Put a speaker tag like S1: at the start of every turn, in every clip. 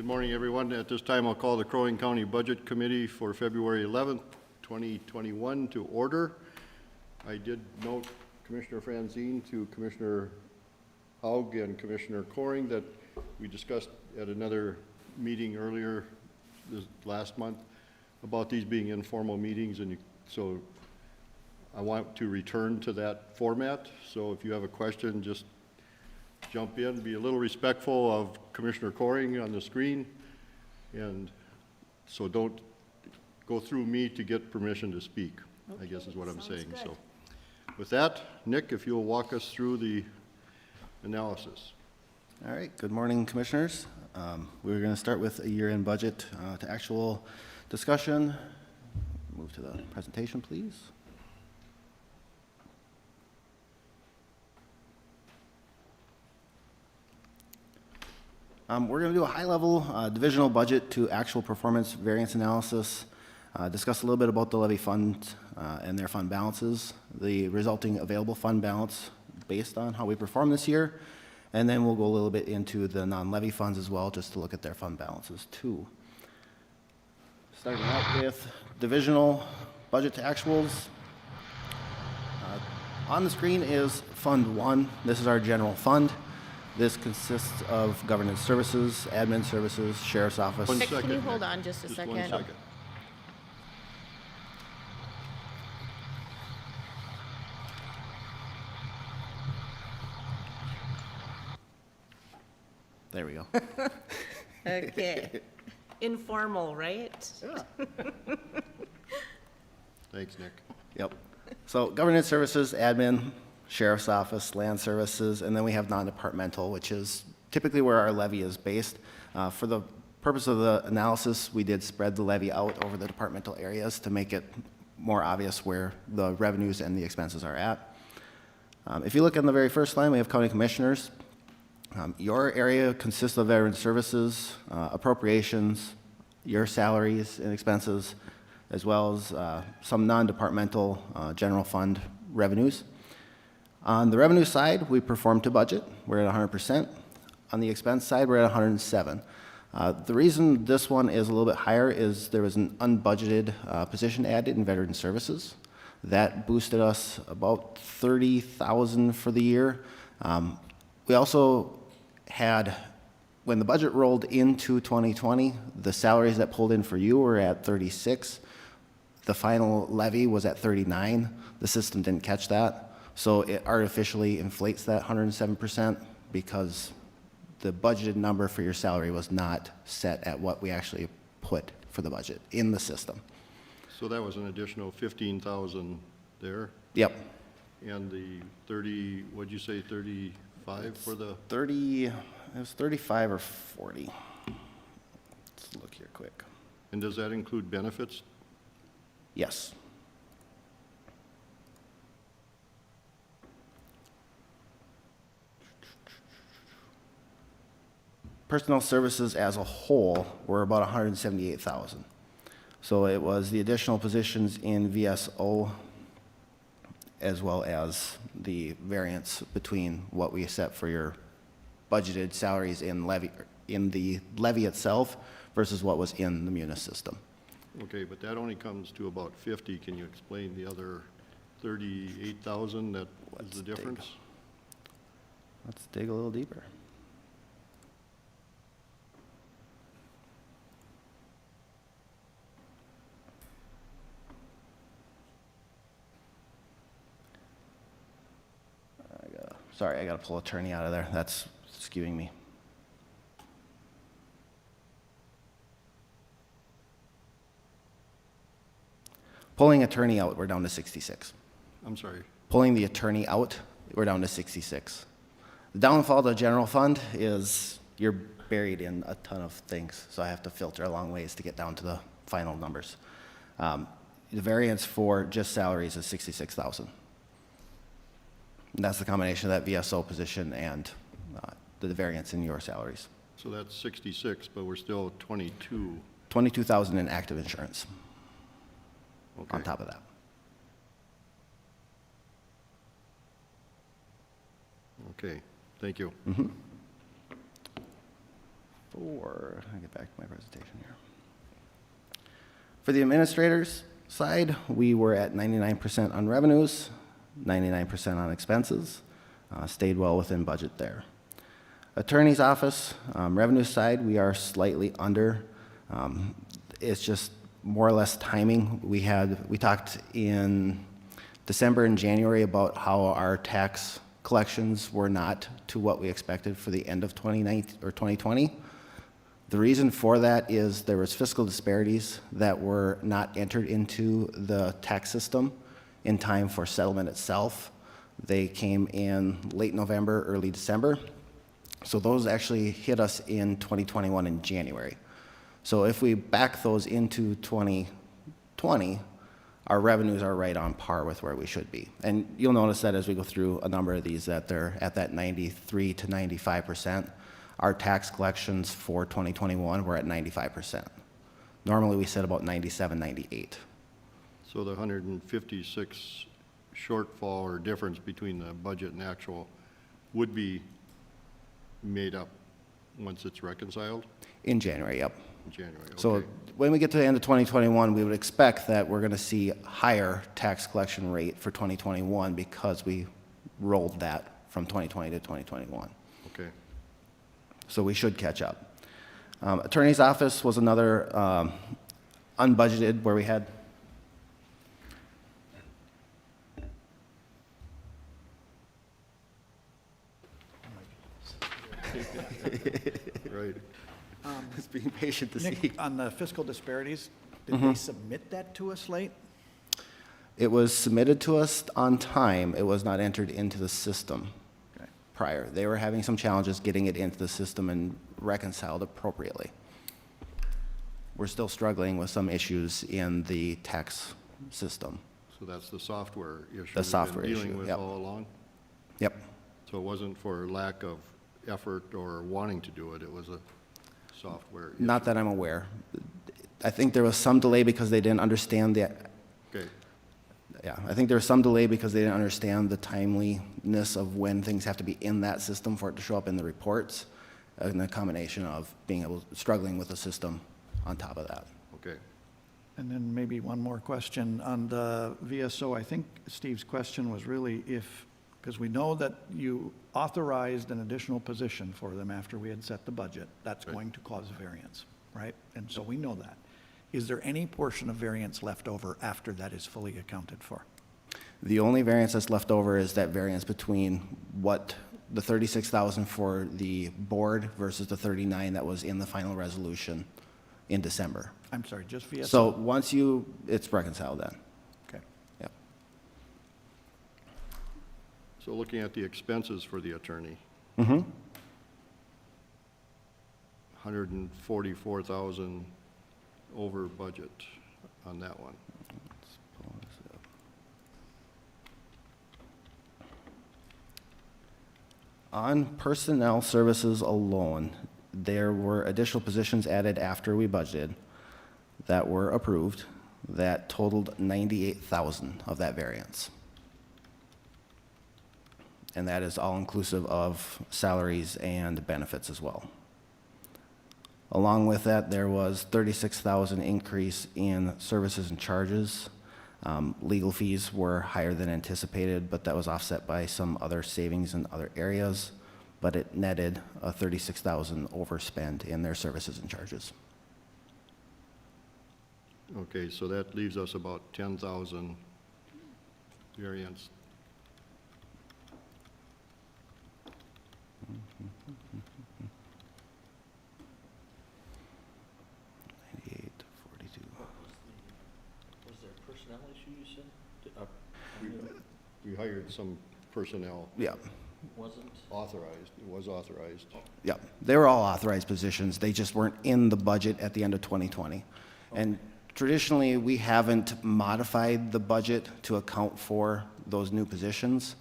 S1: Good morning, everyone. At this time, I'll call the Crow Wing County Budget Committee for February 11th, 2021 to order. I did note Commissioner Franzine to Commissioner Haug and Commissioner Coring that we discussed at another meeting earlier this last month about these being informal meetings, and so I want to return to that format. So if you have a question, just jump in, be a little respectful of Commissioner Coring on the screen, and so don't go through me to get permission to speak, okay, I guess is what I'm saying. Good. So with that, Nick, if you'll walk us through the analysis.
S2: All right, good morning, Commissioners. We're going to start with a year-end budget to actual discussion. Move to the presentation, please. We're going to do a high-level divisional budget to actual performance variance analysis, discuss a little bit about the levy fund and their fund balances, the resulting available fund balance based on how we perform this year, and then we'll go a little bit into the non-levy funds as well, just to look at their fund balances too. Starting out with divisional budget to actuals. On the screen is Fund 1. This is our general fund. This consists of governance services, admin services, sheriff's office.
S1: One second,
S3: Can you
S1: Nick.
S3: hold on just a second?
S1: 1 second.
S2: There we go.
S3: Okay. Informal, right?
S2: Yeah.
S1: Thanks, Nick.
S2: Yep. So governance services, admin, sheriff's office, land services, and then we have non-departmental, which is typically where our levy is based. For the purpose of the analysis, we did spread the levy out over the departmental areas to make it more obvious where the revenues and the expenses are at. If you look on the very first line, we have county commissioners. Your area consists of veteran services, appropriations, your salaries and expenses, as well as some non-departmental general fund revenues. On the revenue side, we perform to budget. We're at 100%. On the expense side, we're at 107. The reason this one is a little bit higher is there was an unbudgeted position added in veteran services. That boosted us about $30,000 for the year. We also had, when the budget rolled into 2020, the salaries that pulled in for you were at 36. The final levy was at 39. The system didn't catch that. So it artificially inflates that 107% because the budgeted number for your salary was not set at what we actually put for the budget in the system.
S1: So that was an additional 15,000 there?
S2: Yep.
S1: And the 30, what'd you say, 35 for the?
S2: 30, it was 35 or 40. Let's look here quick.
S1: And does that include benefits?
S2: Yes. Personnel services as a whole were about 178,000. So it was the additional positions in VSO as well as the variance between what we set for your budgeted salaries in the levy itself versus what was in the munis system.
S1: Okay, but that only comes to about 50. Can you explain the other 38,000 that is the difference?
S2: Let's dig a little deeper. Sorry, I got to pull attorney out of there. That's skewing me. Pulling attorney out, we're down to 66.
S1: I'm sorry.
S2: Pulling the attorney out, we're down to 66. The downfall of the general fund is you're buried in a ton of things, so I have to filter a long ways to get down to the final numbers. The variance for just salaries is 66,000. And that's the combination of that VSO position and the variance in your salaries.
S1: So that's 66, but we're still 22.
S2: 22,000 in active insurance
S1: Okay.
S2: on top of that.
S1: Okay, thank you.
S2: Let me get back to my presentation here. For the administrators side, we were at 99% on revenues, 99% on expenses, stayed well within budget there. Attorney's office, revenue side, we are slightly under. It's just more or less timing. We talked in December and January about how our tax collections were not to what we expected for the end of 2020. The reason for that is there was fiscal disparities that were not entered into the tax system in time for settlement itself. They came in late November, early December. So those actually hit us in 2021 in January. So if we back those into 2020, our revenues are right on par with where we should be. And you'll notice that as we go through a number of these that they're at that 93 to 95%. Our tax collections for 2021 were at 95%. Normally we sit about 97, 98.
S1: So the 156 shortfall or difference between the budget and actual would be made up once it's reconciled
S2: In January, yep.
S1: in January?
S2: So
S1: Okay.
S2: when we get to the end of 2021, we would expect that we're going to see higher tax collection rate for 2021 because we rolled that from 2020 to 2021.
S1: Okay.
S2: So we should catch up. Attorney's office was another unbudgeted where we had
S1: Right.
S2: just being patient to see.
S4: Nick, on the fiscal disparities, did they submit that to us late?
S2: It was submitted to us on time. It was not entered into the system
S4: Okay.
S2: prior. They were having some challenges getting it into the system and reconciled appropriately. We're still struggling with some issues in the tax system.
S1: So that's the software issue.
S2: The software
S1: we've been
S2: issue,
S1: dealing with
S2: yep.
S1: all along?
S2: Yep.
S1: So it wasn't for lack of effort or wanting to do it, it was a software issue?
S2: Not that I'm aware. I think there was some delay because they didn't understand
S1: Okay,
S2: I think there was some delay because they didn't understand the timeliness of when things have to be in that system for it to show up in the reports, and a combination of struggling with the system on top of that.
S1: okay.
S4: And then maybe one more question on the VSO. I think Steve's question was really because we know that you authorized an additional position for them after we had set the budget. That's
S1: Right.
S4: going to cause variance, right? And so we know that. Is there any portion of variance left over after that is fully accounted for?
S2: The only variance that's left over is that variance between what the 36,000 for the board versus the 39 that was in the final resolution in December.
S4: I'm sorry, just VSO?
S2: So once it's reconciled then.
S4: Okay.
S2: Yep.
S1: So looking at the expenses for the attorney,
S2: Mm-hmm.
S1: 144,000 over budget on that one.
S2: On personnel services alone, there were additional positions added after we budgeted that were approved that totaled 98,000 of that variance. And that is all inclusive of salaries and benefits as well. Along with that, there was 36,000 increase in services and charges. Legal fees were higher than anticipated, but that was offset by some other savings in other areas. But it netted a 36,000 overspend in their services and charges.
S1: Okay, so that leaves us about 10,000 variance.
S5: Was there a personnel issue you said?
S1: We hired some personnel
S2: Yeah,
S5: Wasn't?
S1: authorized, it was authorized.
S2: yeah. They were all authorized positions. They just weren't in the budget at the end of 2020. And traditionally, we haven't modified the budget to account for those new positions.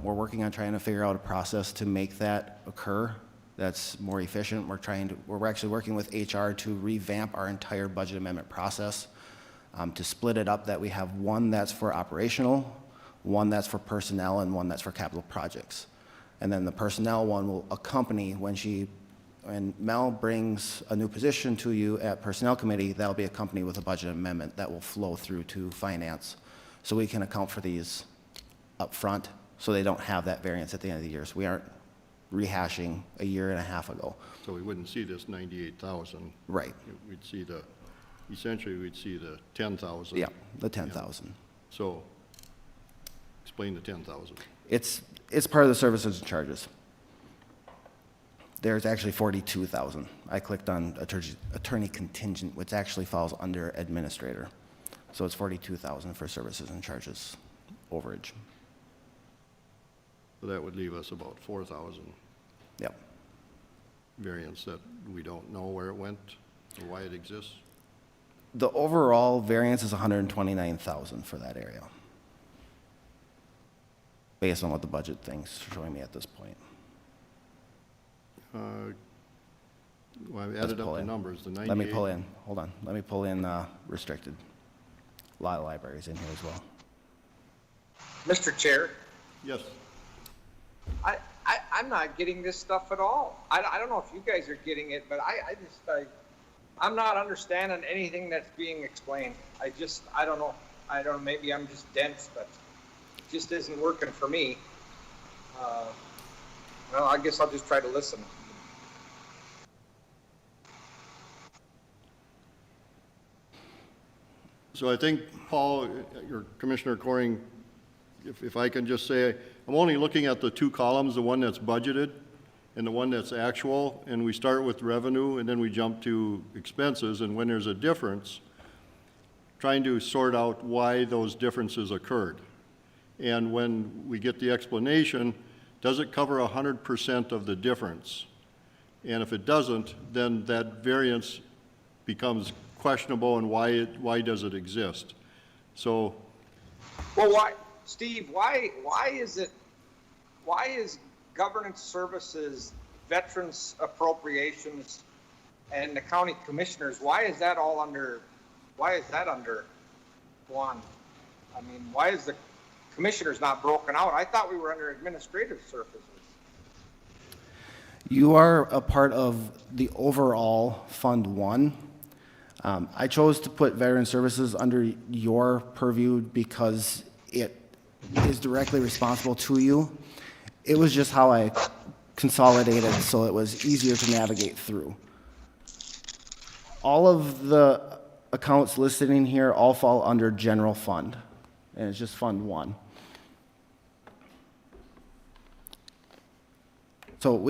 S2: We're working on trying to figure out a process to make that occur that's more efficient. We're actually working with HR to revamp our entire budget amendment process, to split it up that we have one that's for operational, one that's for personnel, and one that's for capital projects. And then the personnel one will accompany when she when Mel brings a new position to you at Personnel Committee, that'll be accompanied with a budget amendment that will flow through to Finance. So we can account for these up front, so they don't have that variance at the end of the year. So we aren't rehashing a year and a half ago.
S1: So we wouldn't see this 98,000.
S2: Right.
S1: We'd see essentially we'd see the 10,000.
S2: Yeah, the 10,000.
S1: So, explain the 10,000.
S2: It's part of the services and charges. There's actually 42,000. I clicked on attorney contingent, which actually falls under administrator. So it's 42,000 for services and charges overage.
S1: So that would leave us about 4,000
S2: Yep.
S1: variance that we don't know where it went or why it exists.
S2: The overall variance is 129,000 for that area, based on what the budget thing's showing me at this point.
S1: Well, I've
S2: Let's
S1: added
S2: pull
S1: up the
S2: in.
S1: numbers, the 98.
S2: Let me pull in, hold on, let me pull in restricted. A lot of libraries in here as well.
S6: Mr. Chair,
S1: Yes,
S6: I'm not getting this stuff at all. I don't know if you guys are getting it, but I'm not understanding anything that's being explained. I don't know. Maybe I'm just dense, but it just isn't working for me. Well, I guess I'll just try to listen.
S1: so I think, Paul, your Commissioner Coring, if I can just say, I'm only looking at the two columns, the one that's budgeted and the one that's actual, and we start with revenue and then we jump to expenses, and when there's a difference, trying to sort out why those differences occurred. And when we get the explanation, does it cover 100% of the difference? And if it doesn't, then that variance becomes questionable, and why does it exist? So,
S6: Well, Steve, why is governance services, veterans appropriations, and the county commissioners, why is that under one? I mean, why is the commissioners not broken out? I thought we were under administrative services.
S2: You are a part of the overall Fund 1. I chose to put Veteran Services under your purview because it is directly responsible to you. It was just how I consolidated so it was easier to navigate through. All of the accounts listed in here all fall under General Fund, and it's just Fund 1. So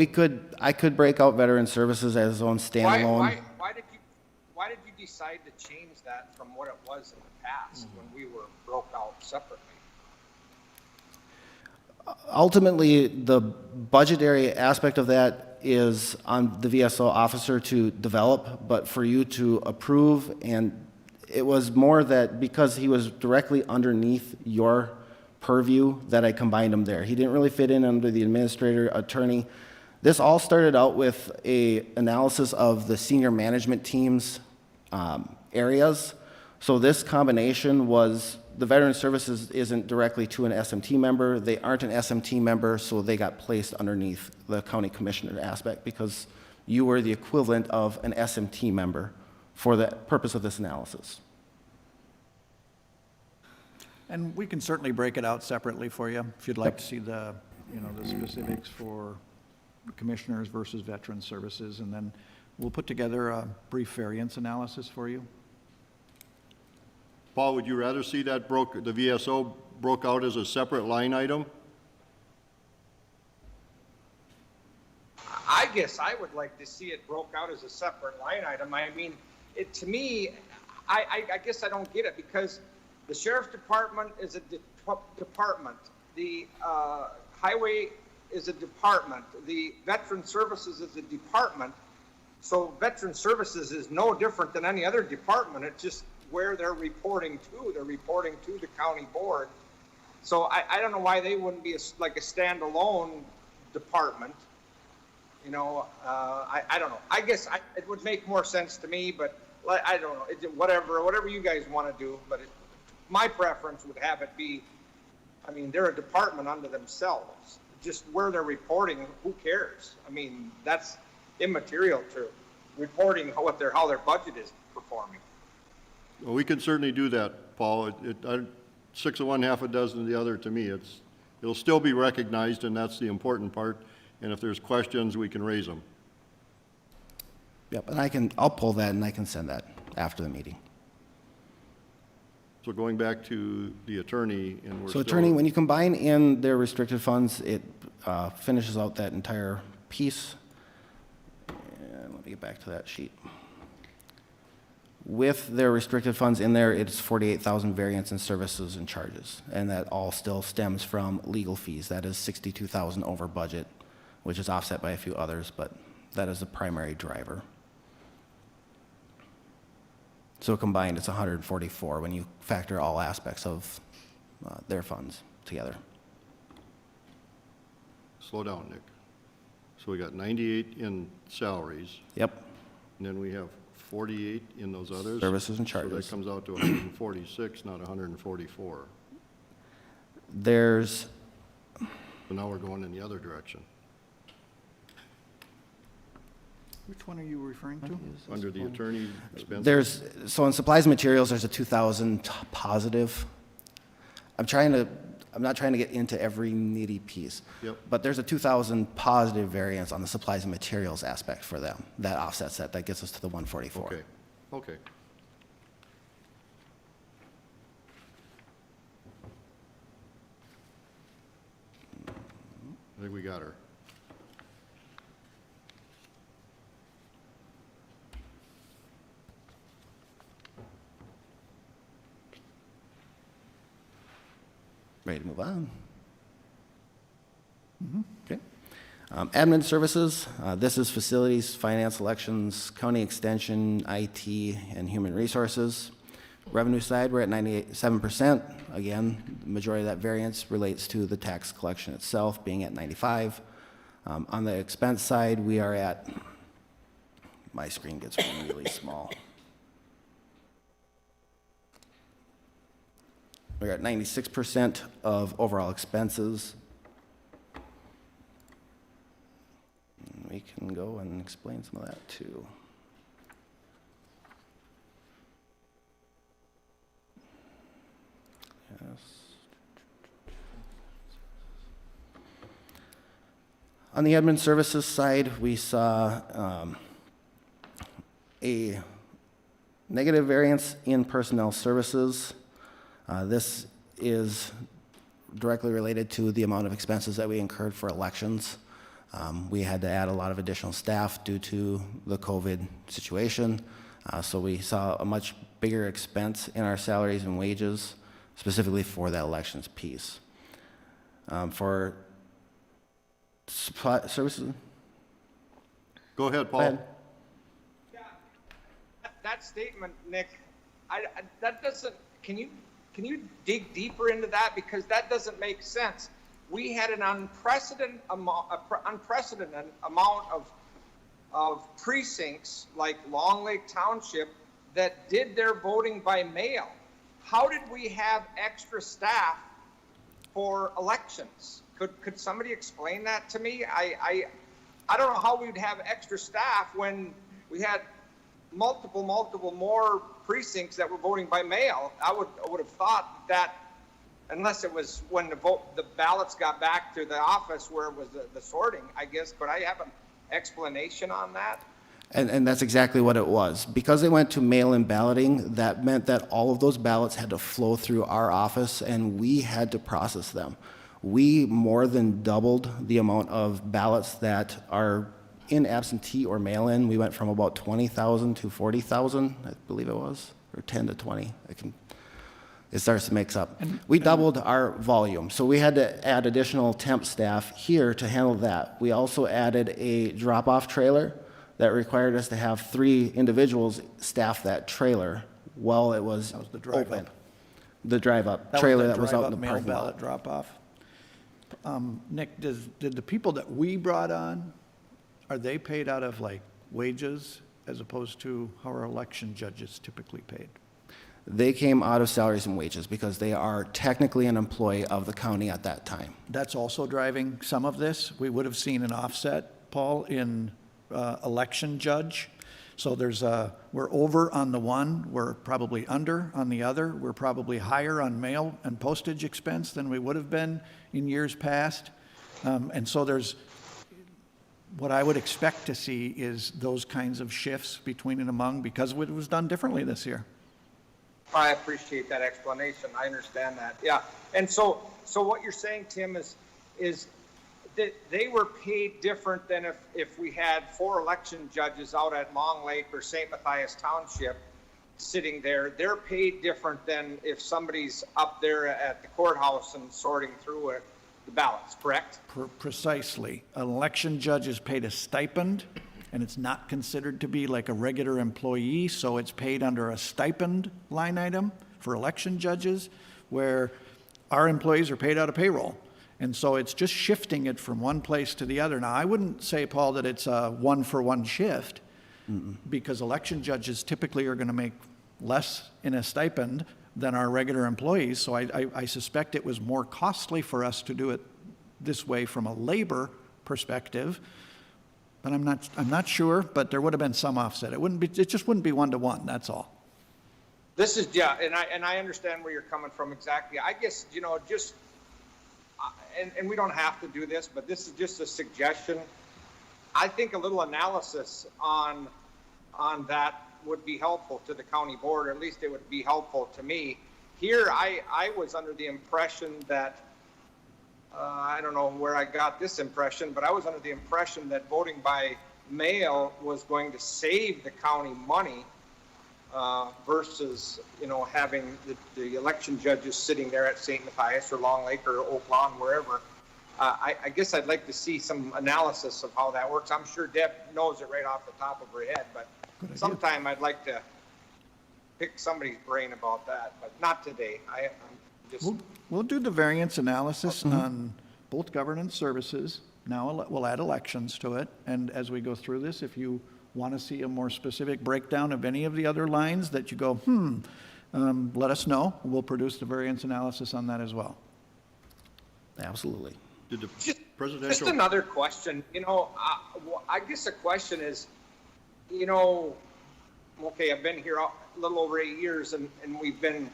S2: I could break out Veteran Services as its own standalone.
S6: Why did you decide to change that from what it was in the past when we were broke out separately?
S2: Ultimately, the budgetary aspect of that is on the VSO officer to develop, but for you to approve, and it was more that because he was directly underneath your purview that I combined him there. He didn't really fit in under the administrator, attorney. This all started out with a analysis of the senior management team's areas. So this combination was, the Veteran Services isn't directly to an SMT member. They aren't an SMT member, so they got placed underneath the county commissioner aspect because you were the equivalent of an SMT member for the purpose of this analysis.
S4: And we can certainly break it out separately for you if you'd like to see the specifics for commissioners versus veteran services, and then we'll put together a brief variance analysis for you.
S1: Paul, would you rather see that the VSO broke out as a separate line item?
S6: I guess I would like to see it broke out as a separate line item. I mean, to me, I guess I don't get it because the sheriff's department is a department. The highway is a department. The veteran services is a department. So veteran services is no different than any other department. It's just where they're reporting to. They're reporting to the county board. So I don't know why they wouldn't be like a standalone department. I don't know. I guess it would make more sense to me, but I don't know. Whatever you guys want to do, but my preference would have it be, I mean, they're a department unto themselves. Just where they're reporting, who cares? I mean, immaterial to reporting how their budget is performing.
S1: Well, we can certainly do that, Paul. Six of one, half a dozen of the other, to me, it'll still be recognized, and that's the important part. And if there's questions, we can raise them.
S2: Yep, and I'll pull that and I can send that after the meeting.
S1: So going back to the attorney, and we're
S2: So
S1: still...
S2: attorney, when you combine in their restricted funds, it finishes out that entire piece. And let me get back to that sheet. With their restricted funds in there, it's 48,000 variance in services and charges. And that all still stems from legal fees. That is 62,000 over budget, which is offset by a few others, but that is the primary driver. So combined, it's 144 when you factor all aspects of their funds together.
S1: Slow down, Nick. So we got 98 in salaries,
S2: Yep,
S1: and then we have 48 in those others.
S2: services and
S1: So that
S2: charges.
S1: comes out to 146, not 144.
S2: There's,
S1: So now we're going in the other direction,
S4: Which one are you referring to?
S1: under the attorney expenses.
S2: so in supplies and materials, there's a 2,000 positive. I'm not trying to get into every nitty piece.
S1: Yep.
S2: But there's a 2,000 positive variance on the supplies and materials aspect for them. That offsets that, that gets us to the 144.
S1: Okay, okay. I think we got her.
S2: Ready to move on? Okay. Admin services, this is facilities, finance, elections, county extension, IT, and human resources. Revenue side, we're at 97%. Again, the majority of that variance relates to the tax collection itself being at 95. On the expense side, we are at, my screen gets really small. We're at 96% of overall expenses. And we can go and explain some of that too. Yes. On the admin services side, we saw a negative variance in personnel services. This is directly related to the amount of expenses that we incurred for elections. We had to add a lot of additional staff due to the COVID situation. So we saw a much bigger expense in our salaries and wages, specifically for that elections piece. For supply services,
S1: Go ahead,
S2: go ahead.
S1: Paul.
S6: Yeah, that statement, Nick, that doesn't, can you dig deeper into that? Because that doesn't make sense. We had an unprecedented amount of precincts like Long Lake Township that did their voting by mail. How did we have extra staff for elections? Could somebody explain that to me? I don't know how we'd have extra staff when we had multiple more precincts that were voting by mail. I would have thought that, unless it was when the ballots got back to the office where it was the sorting, I guess, but I have an explanation on that.
S2: And that's exactly what it was. Because they went to mail-in balloting, that meant that all of those ballots had to flow through our office, and we had to process them. We more than doubled the amount of ballots that are in absentee or mail-in. We went from about 20,000 to 40,000, I believe it was, or 10 to 20. It starts to mix up. We doubled our volume, so we had to add additional temp staff here to handle that. We also added a drop-off trailer that required us to have 3 individuals staff that trailer while it was
S4: That was the drive
S2: open.
S4: up.
S2: The drive-up trailer that was out in the
S4: Mail
S2: parking
S4: ballot
S2: lot.
S4: drop-off. Nick, did the people that we brought on, are they paid out of like wages as opposed to how our election judges typically paid?
S2: They came out of salaries and wages because they are technically an employee of the county at that time.
S4: That's also driving some of this. We would have seen an offset, Paul, in election judge. So we're over on the one, we're probably under on the other, we're probably higher on mail and postage expense than we would have been in years past. And so what I would expect to see is those kinds of shifts between and among, because it was done differently this year.
S6: I appreciate that explanation. I understand that. Yeah. And so what you're saying, Tim, is that they were paid different than if we had 4 election judges out at Long Lake or St. Matthias Township sitting there. They're paid different than if somebody's up there at the courthouse and sorting through the ballots, correct?
S4: Precisely. An election judge is paid a stipend, and it's not considered to be like a regular employee, so it's paid under a stipend line item for election judges, where our employees are paid out of payroll. And so it's just shifting it from one place to the other. Now, I wouldn't say, Paul, that it's a one-for-one shift, because election judges typically are going to make less in a stipend than our regular employees. So I suspect it was more costly for us to do it this way from a labor perspective. But I'm not sure, but there would have been some offset. It just wouldn't be one-to-one, that's all.
S6: This is, yeah, and I understand where you're coming from exactly. I guess, just, and we don't have to do this, but this is just a suggestion. I think a little analysis on that would be helpful to the county board, or at least it would be helpful to me. Here, I was under the impression that, I don't know where I got this impression, but I was under the impression that voting by mail was going to save the county money versus, having the election judges sitting there at St. Matthias or Long Lake or Oak Lawn, wherever. I guess I'd like to see some analysis of how that works. I'm sure Deb knows it right off the top of her head, but sometime I'd like to pick somebody's brain about that, but not today. I'm just...
S4: We'll do the variance analysis on both governance services. Now we'll add elections to it. And as we go through this, if you want to see a more specific breakdown of any of the other lines that you go, let us know. We'll produce the variance analysis on that as well.
S2: Absolutely.
S1: Did the
S6: Just
S1: presidential,
S6: another question, I guess the question is, okay, I've been here a little over 8 years and we've been,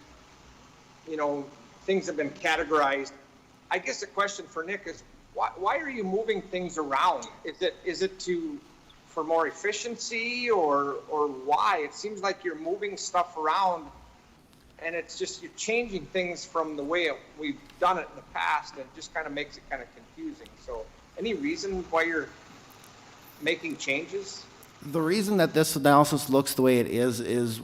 S6: things have been categorized. I guess the question for Nick is, why are you moving things around? Is it for more efficiency or why? It seems like you're moving stuff around and it's just, you're changing things from the way we've done it in the past, and it just kind of makes it kind of confusing. So any reason why you're making changes?
S2: The reason that this analysis looks the way it is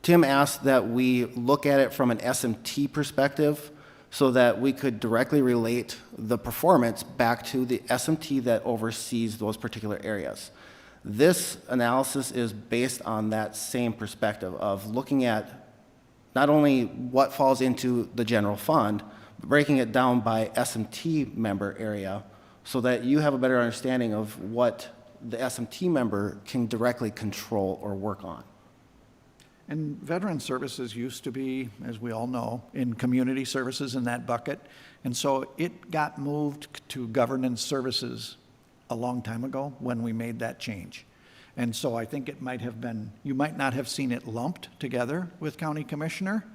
S2: Tim asked that we look at it from an SMT perspective so that we could directly relate the performance back to the SMT that oversees those particular areas. This analysis is based on that same perspective of looking at not only what falls into the general fund, but breaking it down by SMT member area so that you have a better understanding of what the SMT member can directly control or work on.
S4: And veteran services used to be, as we all know, in community services in that bucket. And so it got moved to governance services a long time ago when we made that change. And so I think it might have been, you might not have seen it lumped together with county commissioner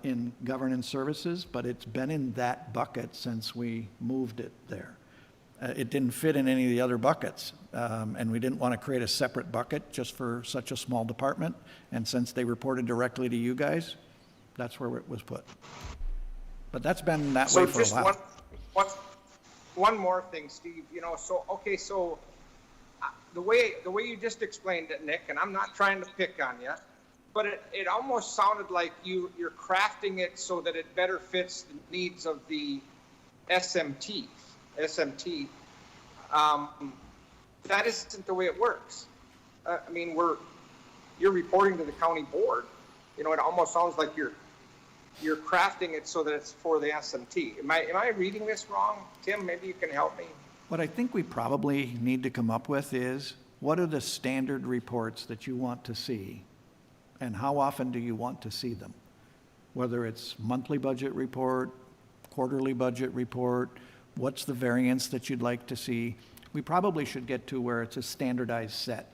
S4: in governance services, but it's been in that bucket since we moved it there. It didn't fit in any of the other buckets, and we didn't want to create a separate bucket just for such a small department. And since they reported directly to you guys, that's where it was put. But that's been that way for a while.
S6: So just one more thing, Steve. So the way you just explained it, Nick, and I'm not trying to pick on you, but it almost sounded like you're crafting it so that it better fits the needs of the SMT. That isn't the way it works. You're reporting to the county board. It almost sounds like you're crafting it so that it's for the SMT. Am I reading this wrong? Tim, maybe you can help me.
S4: What I think we probably need to come up with is, what are the standard reports that you want to see, and how often do you want to see them? Whether it's monthly budget report, quarterly budget report, what's the variance that you'd like to see? we probably should get to where it's a standardized set.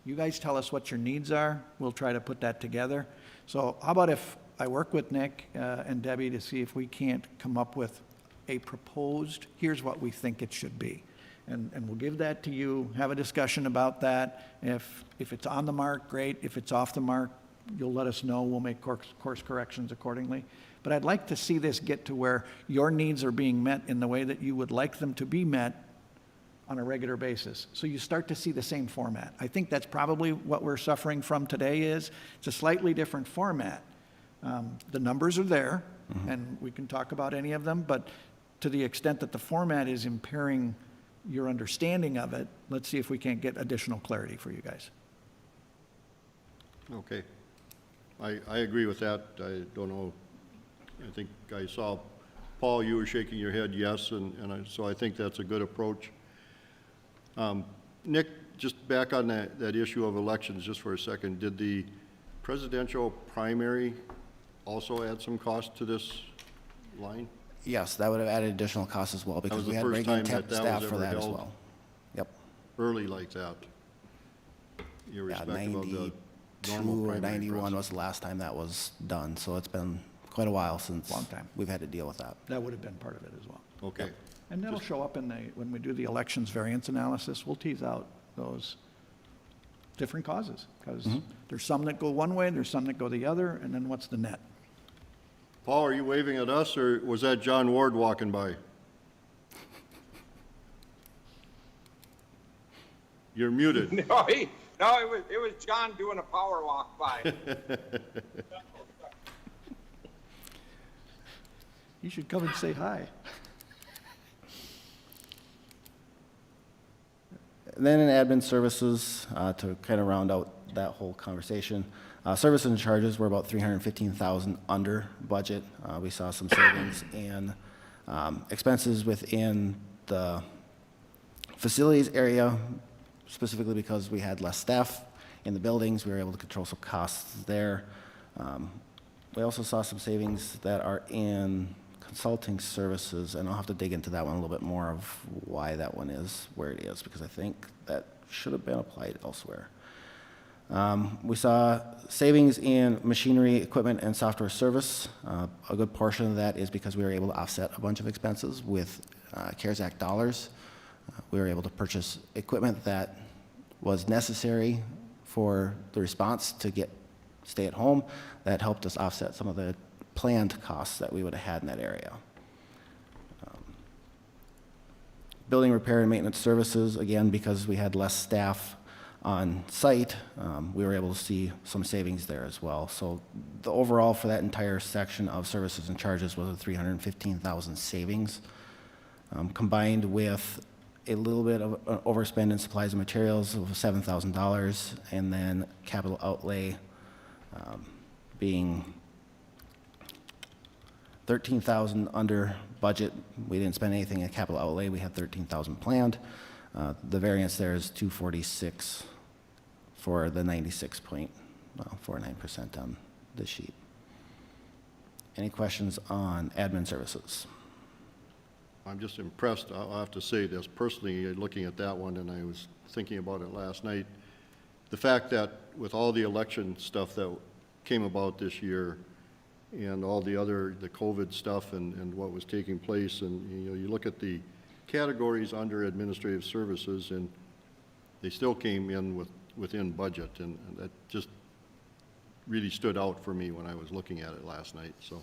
S4: You guys tell us what your needs are, we'll try to put that together. So how about if I work with Nick and Debbie to see if we can't come up with a proposed, here's what we think it should be. And we'll give that to you, have a discussion about that. If it's on the mark, great. If it's off the mark, you'll let us know. We'll make course corrections accordingly. But I'd like to see this get to where your needs are being met in the way that you would like them to be met on a regular basis. So you start to see the same format. I think that's probably what we're suffering from today is it's a slightly different format. The numbers are there, and we can talk about any of them, but to the extent that the format is impairing your understanding of it, let's see if we can't get additional clarity for you guys.
S1: Okay. I agree with that. I don't know, I think I saw, Paul, you were shaking your head yes, so I think that's a good approach. Nick, just back on that issue of elections just for a second, did the presidential primary also add some cost to this line?
S2: Yes, that would have added additional costs as well because
S1: was
S2: we
S1: the
S2: had
S1: first
S2: regular
S1: time
S2: temp
S1: that
S2: staff
S1: was
S2: for
S1: ever
S2: that as
S1: held.
S2: well. Yep.
S1: Early like that?
S2: Yeah,
S1: Irrespective of the
S2: 92
S1: normal
S2: or
S1: primary
S2: 91
S1: process.
S2: was the last time that was done, so it's been quite a while since
S4: Long time.
S2: we've had to deal with that.
S4: That would have been part of it as well.
S1: Okay.
S4: And that'll show up when we do the elections variance analysis, we'll tease out those different causes. Because there's some that go one way, there's some that go the other, and then what's the net?
S1: Paul, are you waving at us, or was that John Ward walking by? You're muted.
S6: No, it was John doing a power walk by.
S4: You should come and say hi.
S2: And then in admin services, to kind of round out that whole conversation, services and charges were about 315,000 under budget. We saw some savings in expenses within the facilities area, specifically because we had less staff in the buildings. We were able to control some costs there. We also saw some savings that are in consulting services, and I'll have to dig into that one a little bit more of why that one is where it is, because I think that should have been applied elsewhere. We saw savings in machinery, equipment, and software service. A good portion of that is because we were able to offset a bunch of expenses with CARES Act dollars. We were able to purchase equipment that was necessary for the response to stay at home. That helped us offset some of the planned costs that we would have had in that area. Building repair and maintenance services, again, because we had less staff on site, we were able to see some savings there as well. So the overall for that entire section of services and charges was a 315,000 savings, combined with a little bit of an overspend in supplies and materials of $7,000, and then capital outlay being 13,000 under budget. We didn't spend anything in capital outlay. We had 13,000 planned. The variance there is 246 for the 96.49% on the sheet. Any questions on admin services?
S1: I'm just impressed, I'll have to say this, personally, looking at that one, and I was thinking about it last night, the fact that with all the election stuff that came about this year, and all the COVID stuff and what was taking place, and you look at the categories under administrative services, and they still came in within budget, and that just really stood out for me when I was looking at it last night, so.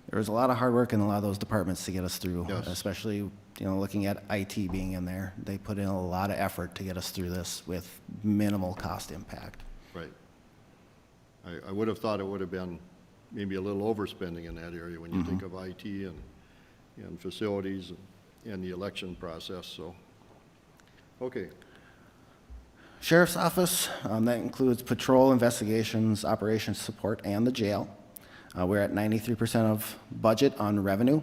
S2: There was a lot of hard work in a lot of those departments to get us through,
S1: Yes.
S2: especially, looking at IT being in there. They put in a lot of effort to get us through this with minimal cost impact.
S1: Right. I would have thought it would have been maybe a little overspending in that area when you think of IT and facilities and the election process, so. Okay,
S2: Sheriff's Office, that includes patrol, investigations, operations support, and the jail. We're at 93% of budget on revenue.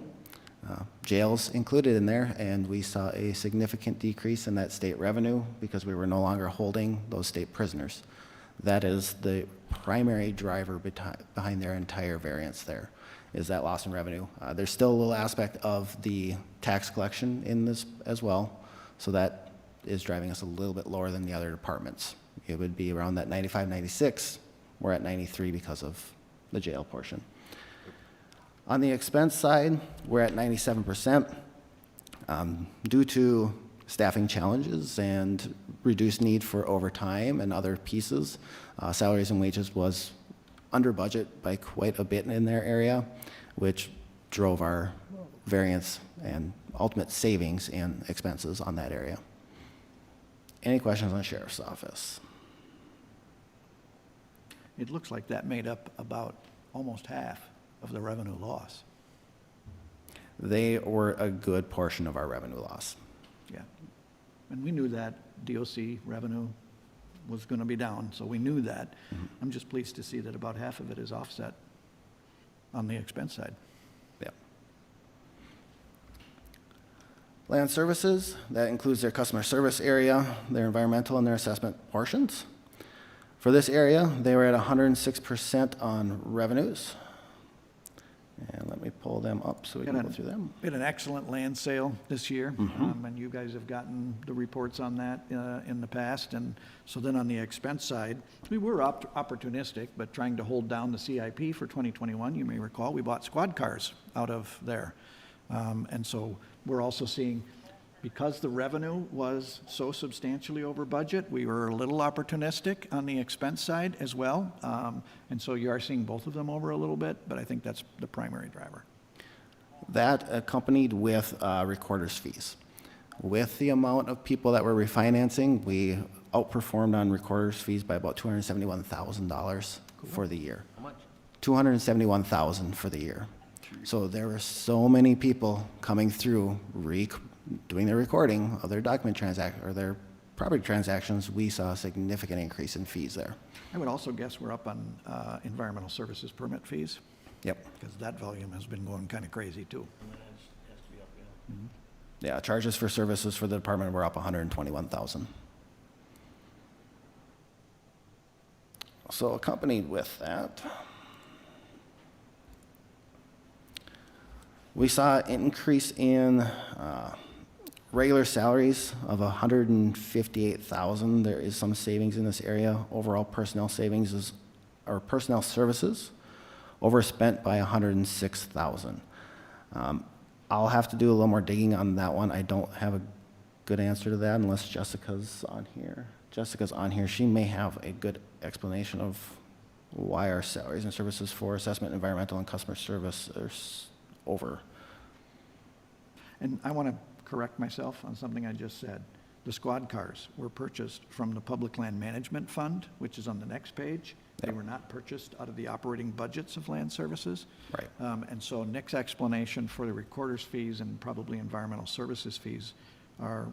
S2: Jails included in there, and we saw a significant decrease in that state revenue because we were no longer holding those state prisoners. That is the primary driver behind their entire variance there. is that loss in revenue. There's still a little aspect of the tax collection in this as well, so that is driving us a little bit lower than the other departments. It would be around that 95, 96. We're at 93 because of the jail portion. On the expense side, we're at 97%. Due to staffing challenges and reduced need for overtime and other pieces, salaries and wages was under budget by quite a bit in their area, which drove our variance and ultimate savings in expenses on that area. Any questions on the Sheriff's Office?
S4: It looks like that made up about almost half of the revenue loss.
S2: They were a good portion of our revenue loss.
S4: Yeah. And we knew that DOC revenue was going to be down, so we knew that. I'm just pleased to see that about half of it is offset on the expense side.
S2: Yep. Land Services, that includes their customer service area, their environmental and their assessment portions. For this area, they were at 106% on revenues. And let me pull them up so we can go through them.
S4: We had an excellent land sale this year, and you guys have gotten the reports on that in the past. And so then on the expense side, we were opportunistic, but trying to hold down the CIP for 2021. You may recall, we bought squad cars out of there. And so we're also seeing, because the revenue was so substantially over budget, we were a little opportunistic on the expense side as well. And so you are seeing both of them over a little bit, but I think that's the primary driver.
S2: That accompanied with recorder's fees. With the amount of people that were refinancing, we outperformed on recorder's fees by about $271,000 for the year.
S5: How much?
S2: $271,000 for the year. So there were so many people coming through doing their recording of their document or their property transactions. We saw a significant increase in fees there.
S4: I would also guess we're up on environmental services permit fees,
S2: Yep.
S4: because that volume has been going kind of crazy too.
S5: And that has to be up, yeah.
S2: Yeah, charges for services for the department were up $121,000. So accompanied with that, we saw an increase in regular salaries of $158,000. There is some savings in this area. Overall personnel savings or personnel services overspent by $106,000. I'll have to do a little more digging on that one. I don't have a good answer to that unless Jessica's on here. Jessica's on here. She may have a good explanation of why our salaries and services for assessment, environmental, and customer service are over.
S4: And I want to correct myself on something I just said. The squad cars were purchased from the Public Land Management Fund, which is on the next page. They were not purchased out of the operating budgets of land services.
S2: Right.
S4: And so Nick's explanation for the recorder's fees and probably environmental services fees are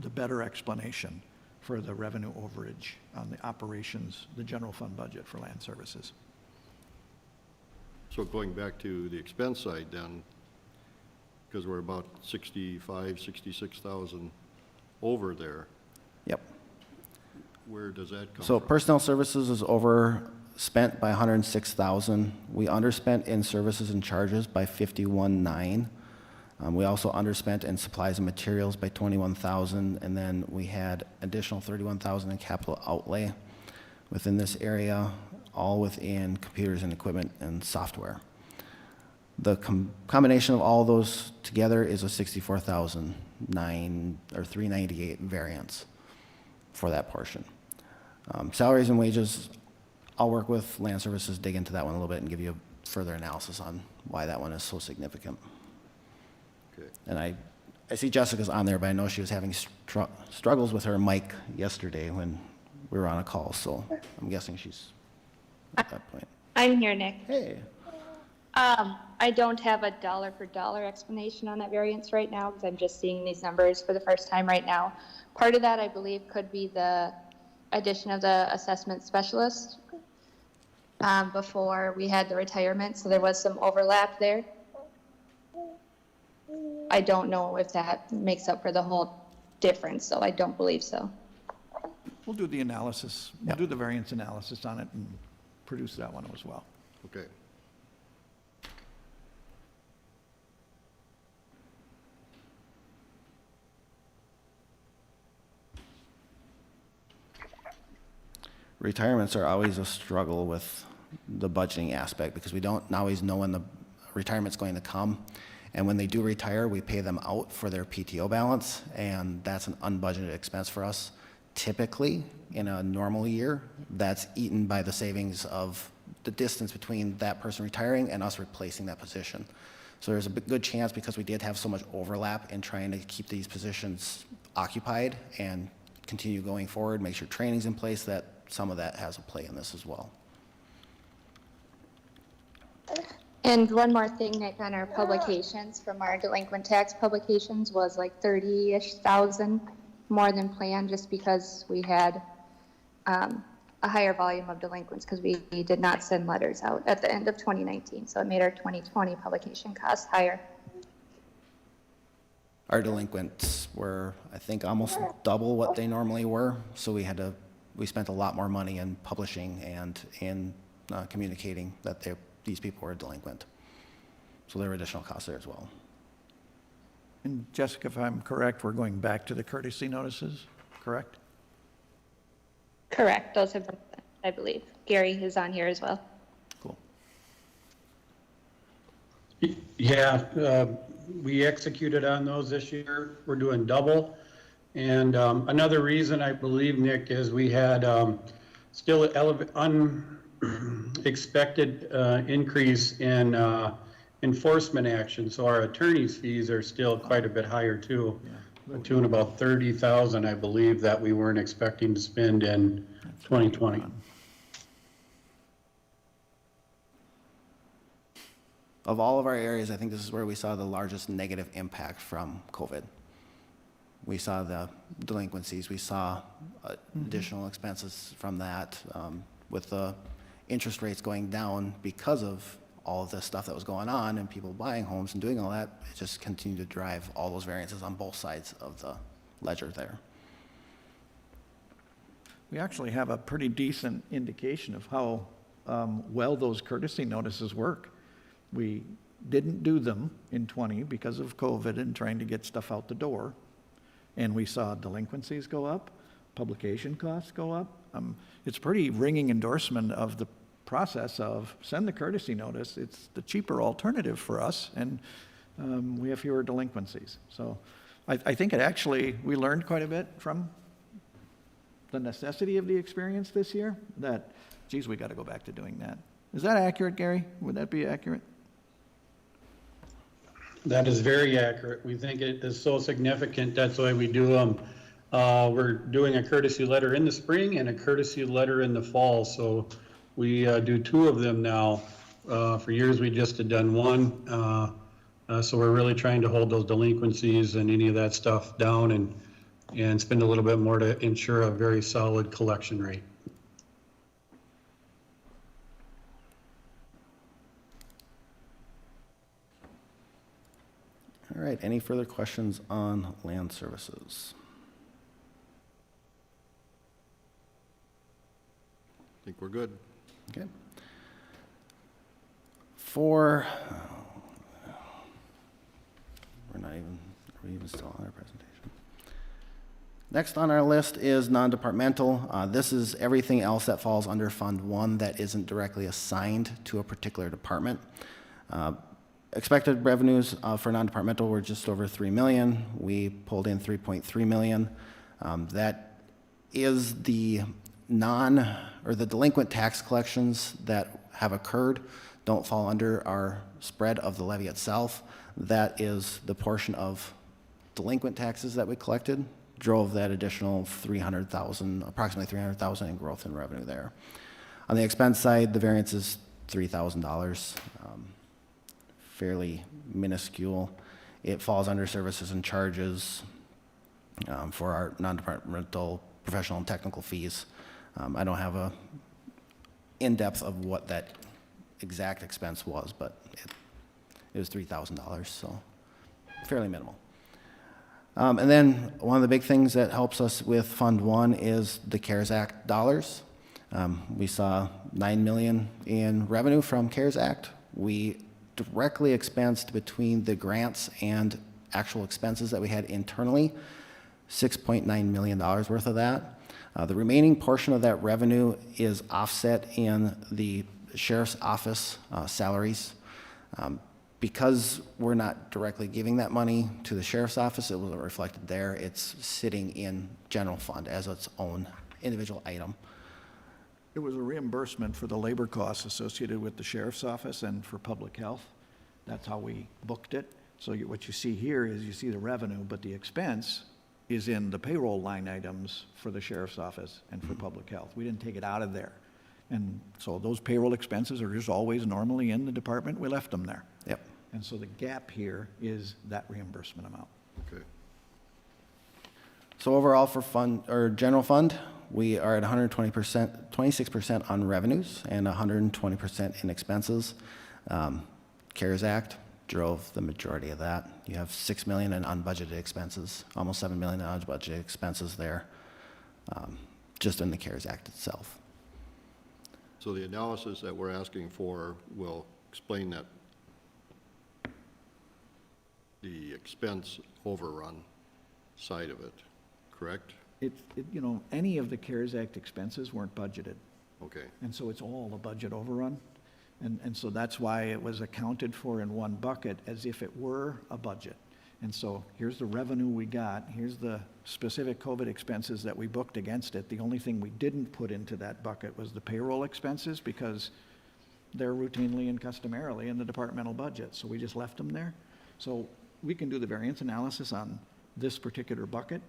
S4: the better explanation for the revenue overage on the operations, the general fund budget for land services.
S1: So going back to the expense side then, because we're about 66,000 over there,
S2: Yep.
S1: where does that come
S2: So
S1: from?
S2: personnel services is overspent by $106,000. We underspent in services and charges by $51,900. We also underspent in supplies and materials by $21,000, and then we had additional $31,000 in capital outlay within this area, all within computers and equipment and software. The combination of all those together is a $64,398 variance for that portion. Salaries and wages, I'll work with land services, dig into that one a little bit and give you a further analysis on why that one is so significant.
S1: Okay.
S2: And I see Jessica's on there, but I know she was having struggles with her mic yesterday when we were on a call, so I'm guessing she's at that point.
S7: I'm here, Nick.
S2: Hey.
S7: I don't have a dollar for dollar explanation on that variance right now because I'm just seeing these numbers for the first time right now. Part of that, I believe, could be the addition of the assessment specialist before we had the retirement, so there was some overlap there. I don't know if that makes up for the whole difference, so I don't believe so.
S4: We'll do the analysis. We'll do the variance analysis on it and produce that one as well.
S1: Okay.
S2: retirements are always a struggle with the budgeting aspect because we don't always know when the retirement's going to come. And when they do retire, we pay them out for their PTO balance, and that's an unbudgeted expense for us. Typically, in a normal year, that's eaten by the savings of the distance between that person retiring and us replacing that position. So there's a good chance, because we did have so much overlap in trying to keep these positions occupied and continue going forward, make sure training's in place, that some of that has a play in this as well.
S7: And one more thing, Nick, on our publications, from our delinquent tax publications was like 30-ish thousand more than planned, just because we had a higher volume of delinquents because we did not send letters out at the end of 2019. So it made our 2020 publication costs higher.
S2: Our delinquents were, I think, almost double what they normally were, so we spent a lot more money in publishing and in communicating that these people were delinquent. So there were additional costs there as well.
S4: And Jessica, if I'm correct, we're going back to the courtesy notices, correct?
S7: Correct. Those have been, I believe. Gary is on here as well.
S4: Cool.
S8: Yeah, we executed on those this year. We're doing double. And another reason I believe, Nick, is we had still an unexpected increase in enforcement action. So our attorney's fees are still quite a bit higher too. To about 30,000, I believe, that we weren't expecting to spend in 2020.
S2: Of all of our areas, I think this is where we saw the largest negative impact from COVID. We saw the delinquencies, we saw additional expenses from that, with the interest rates going down because of all of the stuff that was going on and people buying homes and doing all that. It just continued to drive all those variances on both sides of the ledger there.
S4: We actually have a pretty decent indication of how well those courtesy notices work. We didn't do them in 20 because of COVID and trying to get stuff out the door. And we saw delinquencies go up, publication costs go up. It's pretty ringing endorsement of the process of send the courtesy notice. It's the cheaper alternative for us, and we have fewer delinquencies. So I think we learned quite a bit from the necessity of the experience this year, that, geez, we got to go back to doing that. Is that accurate, Gary? Would that be accurate?
S8: That is very accurate. We think it is so significant. That's why we do them. We're doing a courtesy letter in the spring and a courtesy letter in the fall. So we do two of them now. For years, we just had done one. So we're really trying to hold those delinquencies and any of that stuff down and spend a little bit more to ensure a very solid collection rate.
S2: All right, any further questions on land services?
S1: I think we're good.
S2: Okay. Are we even still on our presentation? Next on our list is non-departmental. This is everything else that falls under Fund 1 that isn't directly assigned to a particular department. Expected revenues for non-departmental were just over $3 million. We pulled in $3.3 million. That is the delinquent tax collections that have occurred don't fall under our spread of the levy itself. That is the portion of delinquent taxes that we collected, drove that additional approximately 300,000 in growth in revenue there. On the expense side, the variance is $3,000, fairly minuscule. It falls under services and charges for our non-departmental professional and technical fees. I don't have a in-depth of what that exact expense was, but it was $3,000, so fairly minimal. And then one of the big things that helps us with Fund 1 is the CARES Act dollars. We saw $9 million in revenue from CARES Act. We directly expensed between the grants and actual expenses that we had internally $6.9 million worth of that. The remaining portion of that revenue is offset in the sheriff's office salaries. Because we're not directly giving that money to the sheriff's office, it wasn't reflected there. It's sitting in general fund as its own individual item.
S4: It was a reimbursement for the labor costs associated with the sheriff's office and for public health. That's how we booked it. So what you see here is you see the revenue, but the expense is in the payroll line items for the sheriff's office and for public health. We didn't take it out of there. And so those payroll expenses are just always normally in the department. We left them there.
S2: Yep.
S4: And so the gap here is that reimbursement amount.
S1: Okay.
S2: So overall for general fund, we are at 120%, 26% on revenues and 120% in expenses. CARES Act drove the majority of that. You have $6 million in unbudgeted expenses, almost $7 million in unbudgeted expenses there, just in the CARES Act itself.
S1: So the analysis that we're asking for will explain that the expense overrun side of it, correct?
S4: Any of the CARES Act expenses weren't budgeted.
S1: Okay,
S4: And so it's all a budget overrun. And so that's why it was accounted for in one bucket as if it were a budget. And so here's the revenue we got, here's the specific COVID expenses that we booked against it. The only thing we didn't put into that bucket was the payroll expenses because they're routinely and customarily in the departmental budget. So we just left them there. So we can do the variance analysis on this particular bucket.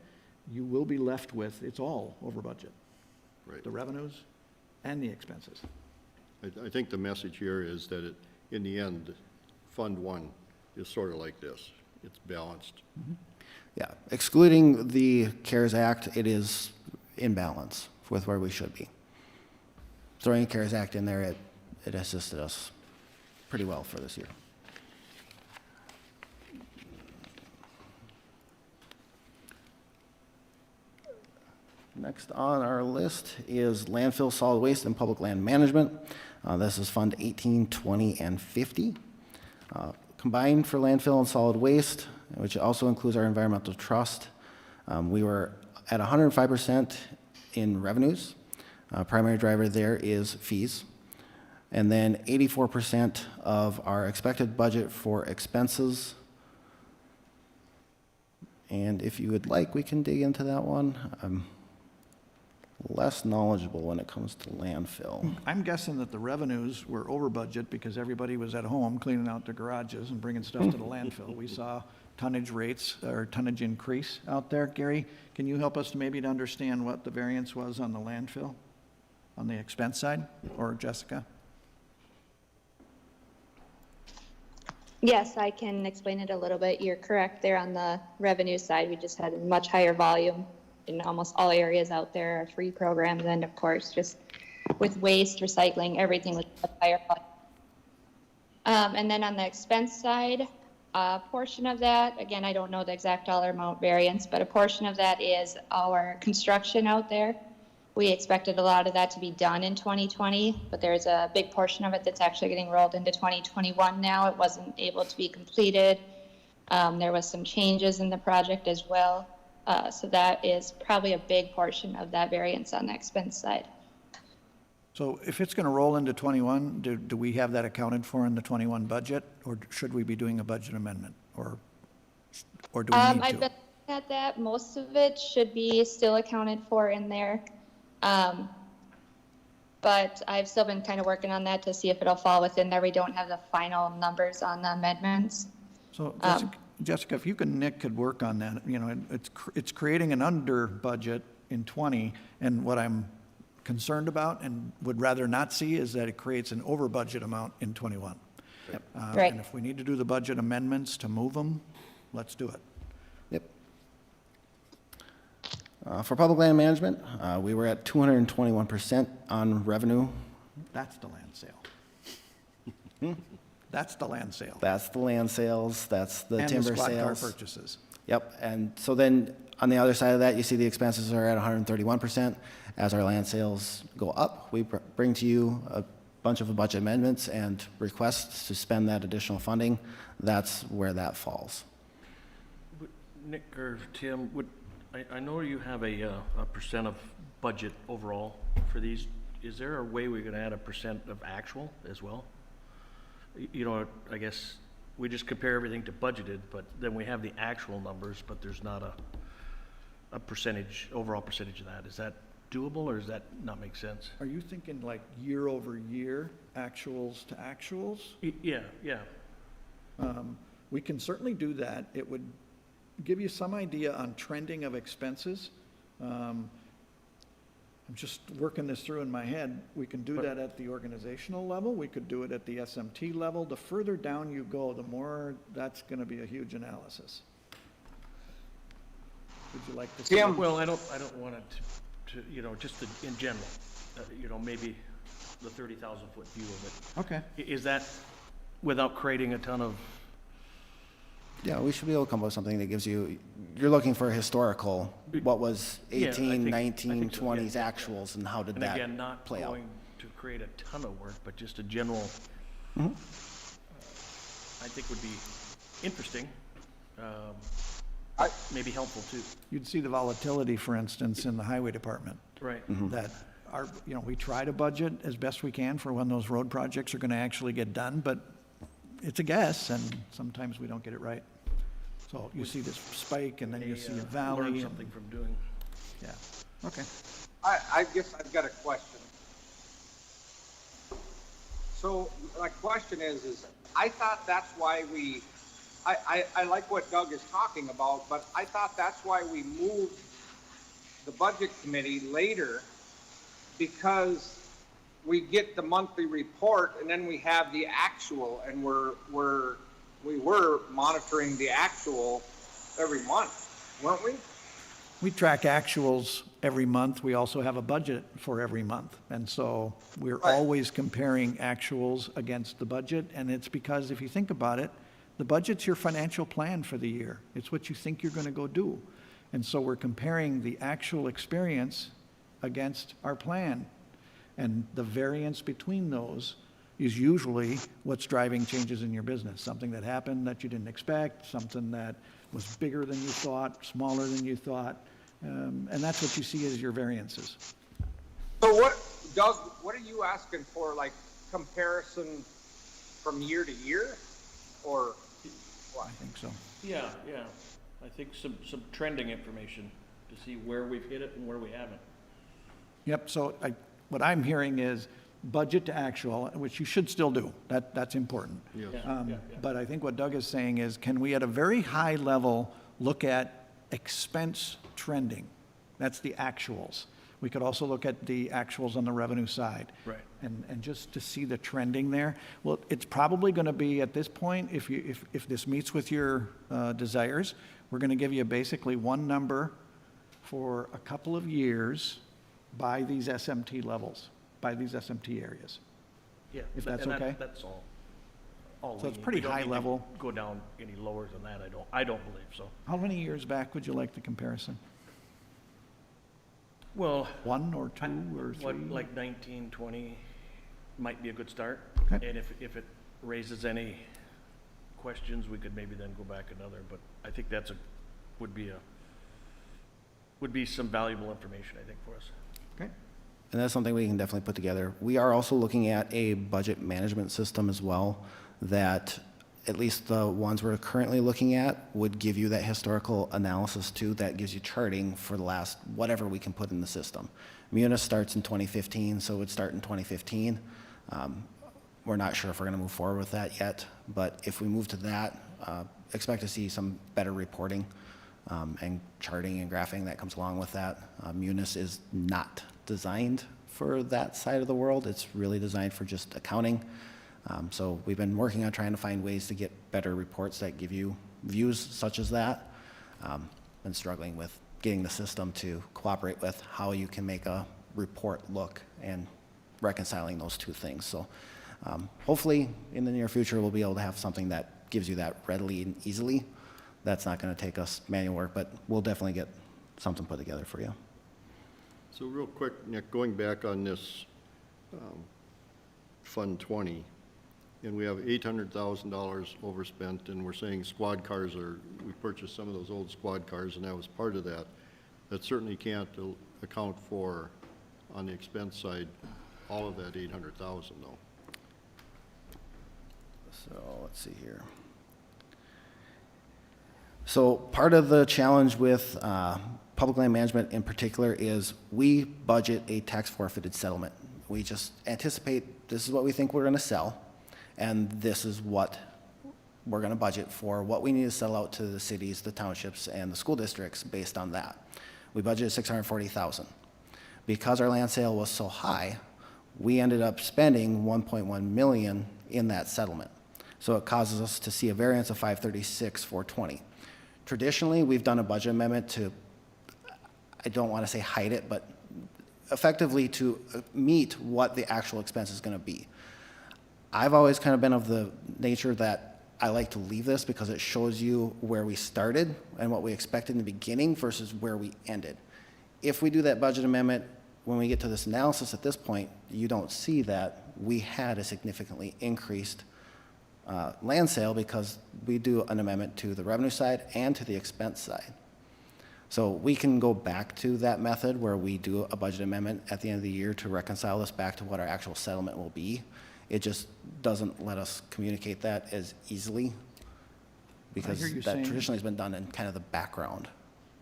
S4: You will be left with, it's all over budget.
S1: right.
S4: The revenues and the expenses.
S1: I think the message here is that in the end, Fund 1 is sort of like this. It's balanced.
S2: Yeah, excluding the CARES Act, it is in balance with where we should be. Throwing the CARES Act in there, it assisted us pretty well for this year. Next on our list is landfill, solid waste, and public land management. This is Fund 18, 20, and 50. Combined for landfill and solid waste, which also includes our environmental trust, we were at 105% in revenues. Primary driver there is fees. And then 84% of our expected budget for expenses. And if you would like, we can dig into that one. I'm less knowledgeable when it comes to landfill.
S4: I'm guessing that the revenues were over budget because everybody was at home cleaning out their garages and bringing stuff to the landfill. We saw tonnage rates or tonnage increase out there. Gary, can you help us to understand what the variance was on the landfill, on the expense side, or Jessica?
S7: Yes, I can explain it a little bit. You're correct there on the revenue side. We just had a much higher volume in almost all areas out there, our free programs, and of course, just with waste, recycling, everything was a higher volume. And then on the expense side, a portion of that, again, I don't know the exact dollar amount variance, but a portion of that is our construction out there. We expected a lot of that to be done in 2020, but there's a big portion of it that's actually getting rolled into 2021 now. It wasn't able to be completed. There was some changes in the project as well. So that is probably a big portion of that variance on the expense side.
S4: So if it's going to roll into 21, do we have that accounted for in the 21 budget, or should we be doing a budget amendment, or do we need
S7: I've
S4: to?
S7: been looking at that. Most of it should be still accounted for in there. But I've still been kind of working on that to see if it'll fall within there. We don't have the final numbers on the amendments.
S4: So Jessica, if you and Nick could work on that, it's creating an under budget in 20, and what I'm concerned about and would rather not see is that it creates an over budget amount in 21.
S7: Right.
S4: And if we need to do the budget amendments to move them, let's do it.
S2: Yep. For public land management, we were at 221% on revenue.
S4: That's the land sale. That's the land sale.
S2: That's the land sales, that's the
S4: And
S2: timber
S4: the squad car
S2: sales.
S4: purchases.
S2: Yep, and so then on the other side of that, you see the expenses are at 131%. As our land sales go up, we bring to you a bunch of budget amendments and requests to spend that additional funding. That's where that falls.
S5: Nick or Tim, I know you have a percent of budget overall for these. Is there a way we can add a percent of actual as well? You know, I guess we just compare everything to budgeted, but then we have the actual numbers, but there's not a percentage, overall percentage of that. Is that doable, or does that not make sense?
S4: Are you thinking like year over year, actuals to actuals?
S5: Yeah, yeah.
S4: We can certainly do that. It would give you some idea on trending of expenses. I'm just working this through in my head. We can do that at the organizational level. We could do it at the SMT level. The further down you go, the more that's going to be a huge analysis. Would you like to see?
S6: Tim?
S5: Well, I don't want it to, you know, just in general, you know, maybe the 30,000 foot view of it.
S4: Okay.
S5: Is that without creating a ton of,
S2: Yeah, we should be able to come up with something that gives you, you're looking for historical, what was
S5: Yeah, I
S2: 18,
S5: think-
S2: 19,
S5: I think so,
S2: 20s
S5: yeah.
S2: actuals, and how did
S5: and
S2: that
S5: again, not
S2: play out?
S5: going to create a ton of work, but just a general, I think would be interesting, maybe helpful too.
S4: You'd see the volatility, for instance, in the highway department.
S5: Right.
S4: That our, you know, we try to budget as best we can for when those road projects are going to actually get done, but it's a guess, and sometimes we don't get it right. So you see this spike, and then you see a valley.
S5: Learn
S4: and-
S5: something from doing.
S4: Yeah, okay.
S6: I guess I've got a question. So my question is I thought that's why I like what Doug is talking about, but I thought that's why we moved the budget committee later, because we get the monthly report and then we have the actual, and we were monitoring the actual every month, weren't we?
S4: We track actuals every month. We also have a budget for every month. And so we're
S6: Right.
S4: always comparing actuals against the budget. And it's because if you think about it, the budget's your financial plan for the year. It's what you think you're going to go do. And so we're comparing the actual experience against our plan. And the variance between those is usually what's driving changes in your business. Something that happened that you didn't expect, something that was bigger than you thought, smaller than you thought. And that's what you see as your variances.
S6: So what, Doug, what are you asking for, like comparison from year to year, or what?
S4: I think so.
S5: Yeah, yeah. I think some trending information to see where we've hit it and where we haven't.
S4: Yep, so what I'm hearing is budget to actual, which you should still do. That's important.
S1: Yes.
S5: Yeah, yeah.
S4: But I think what Doug is saying is, can we at a very high level look at expense trending? That's the actuals. We could also look at the actuals on the revenue side.
S5: Right.
S4: And just to see the trending there. Well, it's probably going to be at this point, if this meets with your desires, we're going to give you basically one number for a couple of years by these SMT levels, by these SMT areas.
S5: Yeah.
S4: If that's
S5: and that-
S4: okay?
S5: That's all. All
S4: So
S5: we
S4: it's
S5: need.
S4: pretty
S5: We don't
S4: high
S5: need to
S4: level.
S5: Go down any lower than that, I don't believe so.
S4: How many years back would you like the comparison?
S5: Well,
S4: 1 or 2 or 3?
S5: what, like 19, 20 might be a good start.
S4: Okay.
S5: And if it raises any questions, we could maybe then go back another, but I think that's would be some valuable information, I think, for us.
S4: Okay.
S2: And that's something we can definitely put together. We are also looking at a budget management system as well, that at least the ones we're currently looking at would give you that historical analysis too, that gives you charting for the last, whatever we can put in the system. Munis starts in 2015, so it would start in 2015. We're not sure if we're gonna move forward with that yet, but if we move to that, expect to see some better reporting and charting and graphing that comes along with that. Munis is not designed for that side of the world. It's really designed for just accounting. So we've been working on trying to find ways to get better reports that give you views such as that. Been struggling with getting the system to cooperate with how you can make a report look and reconciling those two things. So hopefully in the near future, we'll be able to have something that gives you that readily and easily. That's not going to take us manual work, but we'll definitely get something put together for you.
S1: So real quick, Nick, going back on this Fund 20, and we have $800,000 overspent, and we're saying squad cars we purchased some of those old squad cars, and that was part of that. that certainly can't account for, on the expense side, all of that 800,000 though.
S2: So let's see here. So part of the challenge with public land management in particular is we budget a tax forfeited settlement. We just anticipate this is what we think we're going to sell, and this is what we're going to budget for what we need to sell out to the cities, the townships, and the school districts based on that. We budgeted $640,000. Because our land sale was so high, we ended up spending $1.1 million in that settlement. So it causes us to see a variance of $536,420. Traditionally, we've done a budget amendment to, I don't want to say hide it, but effectively to meet what the actual expense is going to be. I've always kind of been of the nature that I like to leave this because it shows you where we started and what we expected in the beginning versus where we ended. If we do that budget amendment, when we get to this analysis at this point, you don't see that we had a significantly increased land sale because we do an amendment to the revenue side and to the expense side. So we can go back to that method where we do a budget amendment at the end of the year to reconcile this back to what our actual settlement will be. It just doesn't let us communicate that as easily because
S4: hear you
S2: that
S4: saying-
S2: traditionally has been done in kind of the background.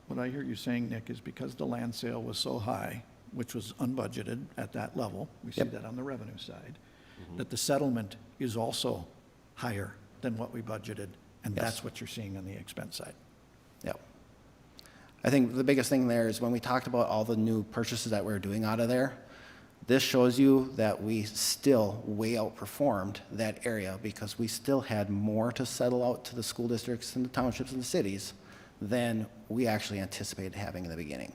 S4: What I hear you saying, Nick, is because the land sale was so high, which was unbudgeted at that level, we see
S2: Yep.
S4: that on the revenue side, that the settlement is also higher than what we budgeted, and
S2: Yes.
S4: that's what you're seeing on the expense side.
S2: Yep. I think the biggest thing there is when we talked about all the new purchases that we're doing out of there, this shows you that we still way outperformed that area because we still had more to settle out to the school districts and the townships and the cities than we actually anticipated having in the beginning.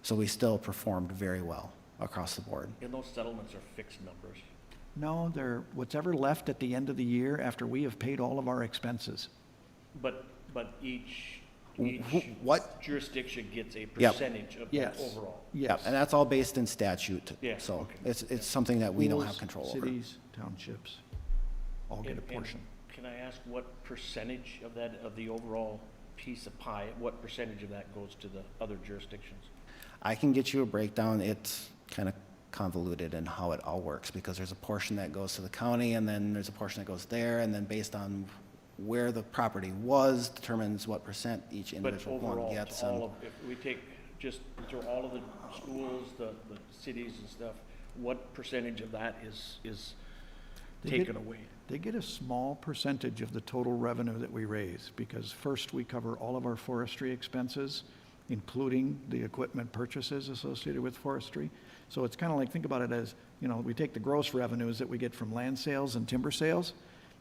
S2: So we still performed very well across the board.
S5: And those settlements are fixed numbers.
S4: No, they're whatever left at the end of the year after we have paid all of our expenses.
S5: But each
S2: What?
S5: jurisdiction gets a
S2: Yep.
S5: percentage of the
S4: Yes.
S5: overall.
S4: Yes.
S2: And that's all based in statute.
S5: Yeah,
S2: So
S5: okay.
S2: it's something that we don't have
S4: Schools,
S2: control over.
S4: Cities, townships, all get a
S5: And
S4: portion.
S5: Can I ask what percentage of that, of the overall piece of pie, what percentage of that goes to the other jurisdictions?
S2: I can get you a breakdown. It's kind of convoluted in how it all works because there's a portion that goes to the county and then there's a portion that goes there and then based on where the property was determines what percent each
S5: But
S2: individual one
S5: overall,
S2: gets.
S5: to all
S2: And
S5: of, if we take just through all of the schools, the cities and stuff, what percentage of that is
S4: They get-
S5: taken away?
S4: They get a small percentage of the total revenue that we raise, because first we cover all of our forestry expenses, including the equipment purchases associated with forestry. So it's kind of like, think about it as, you know, we take the gross revenues that we get from land sales and timber sales,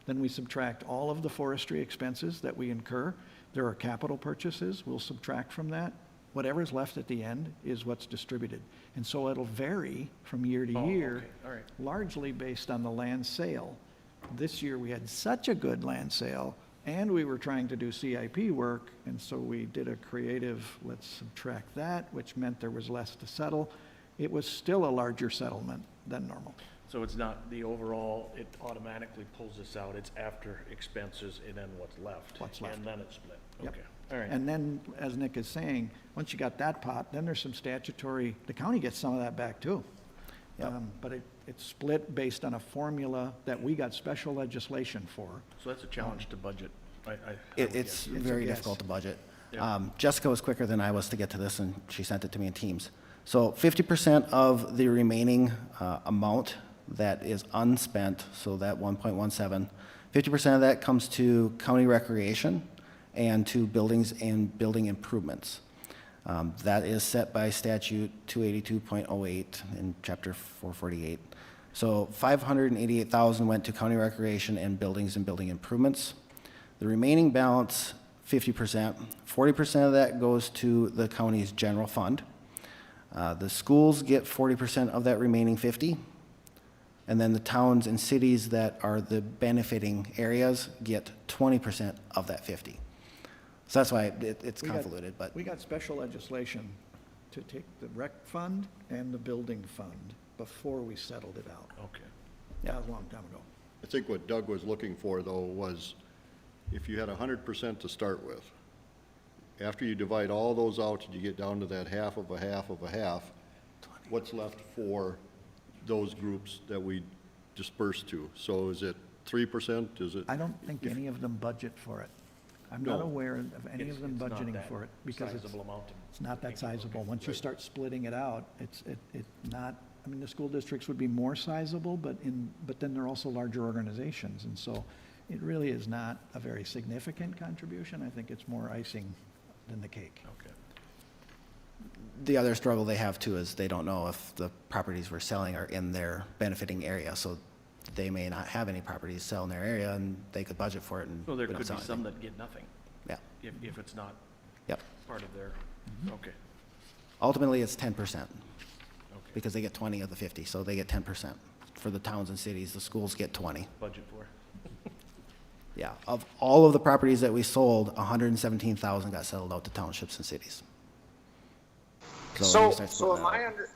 S4: then we subtract all of the forestry expenses that we incur. There are capital purchases, we'll subtract from that. Whatever's left at the end is what's distributed. And so it'll vary from year to
S5: Oh,
S4: year,
S5: okay, all right.
S4: largely based on the land sale. This year, we had such a good land sale, and we were trying to do CIP work, and so we did a creative, let's subtract that, which meant there was less to settle. It was still a larger settlement than normal.
S5: So it's not the overall, it automatically pulls this out, it's after expenses and then what's left?
S4: What's left.
S5: And then it's split,
S4: Yep.
S5: okay, all right.
S4: And then, as Nick is saying, once you got that pot, then there's some statutory, the county gets some of that back too.
S2: Yep.
S4: But it's split based on a formula that we got special legislation for.
S5: So that's a challenge to budget, I would
S2: it's
S5: guess.
S4: a
S2: very
S4: guess.
S2: difficult to budget.
S5: Yeah.
S2: Jessica was quicker than I was to get to this, and she sent it to me in Teams. So 50% of the remaining amount that is unspent, so that 1.17, 50% of that comes to county recreation and to buildings and building improvements. That is set by statute 282.08 in chapter 448. So 588,000 went to county recreation and buildings improvements. The remaining balance, 50%, 40% of that goes to the county's general fund. The schools get 40% of that remaining 50, and then the towns and cities that are the benefiting areas get 20% of that 50. So that's why it's
S4: We got-
S2: convoluted, but
S4: We got special legislation to take the rec fund and the building fund before we settled it out.
S5: Okay.
S4: That was a long time ago.
S1: I think what Doug was looking for, though, was if you had 100% to start with, after you divide all those out, and you get down to that half of a half of a half, what's left for those groups that we disperse to? So is it 3%? Is it?
S4: I don't think any of them budget for it. I'm not
S1: No.
S4: aware of any of them
S5: It's not
S4: budgeting
S5: that
S4: for it because
S5: sizable amount to
S4: it's not that
S5: think
S4: sizable. Once you start splitting it out, it's not, I mean, the school districts would be more sizable, but then they're also larger organizations. And so it really is not a very significant contribution. I think it's more icing than the cake.
S5: Okay.
S2: The other struggle they have too is they don't know if the properties we're selling are in their benefiting area, so they may not have any properties sell in their area, and they could budget for it, and
S5: So there
S2: we don't
S5: could
S2: sell
S5: be some
S2: anything.
S5: that get nothing,
S2: Yeah,
S5: if it's not
S2: yep.
S5: part of their, okay,
S2: Ultimately, it's 10%,
S5: okay.
S2: because they get 20 of the 50, so they get 10%. For the towns and cities, the schools get 20.
S5: Budget for.
S2: Yeah, of all of the properties that we sold, 117,000 got settled out to townships and cities. when
S6: So,
S2: you start
S6: so
S2: splitting
S6: am
S2: that
S6: I
S2: out-
S6: under,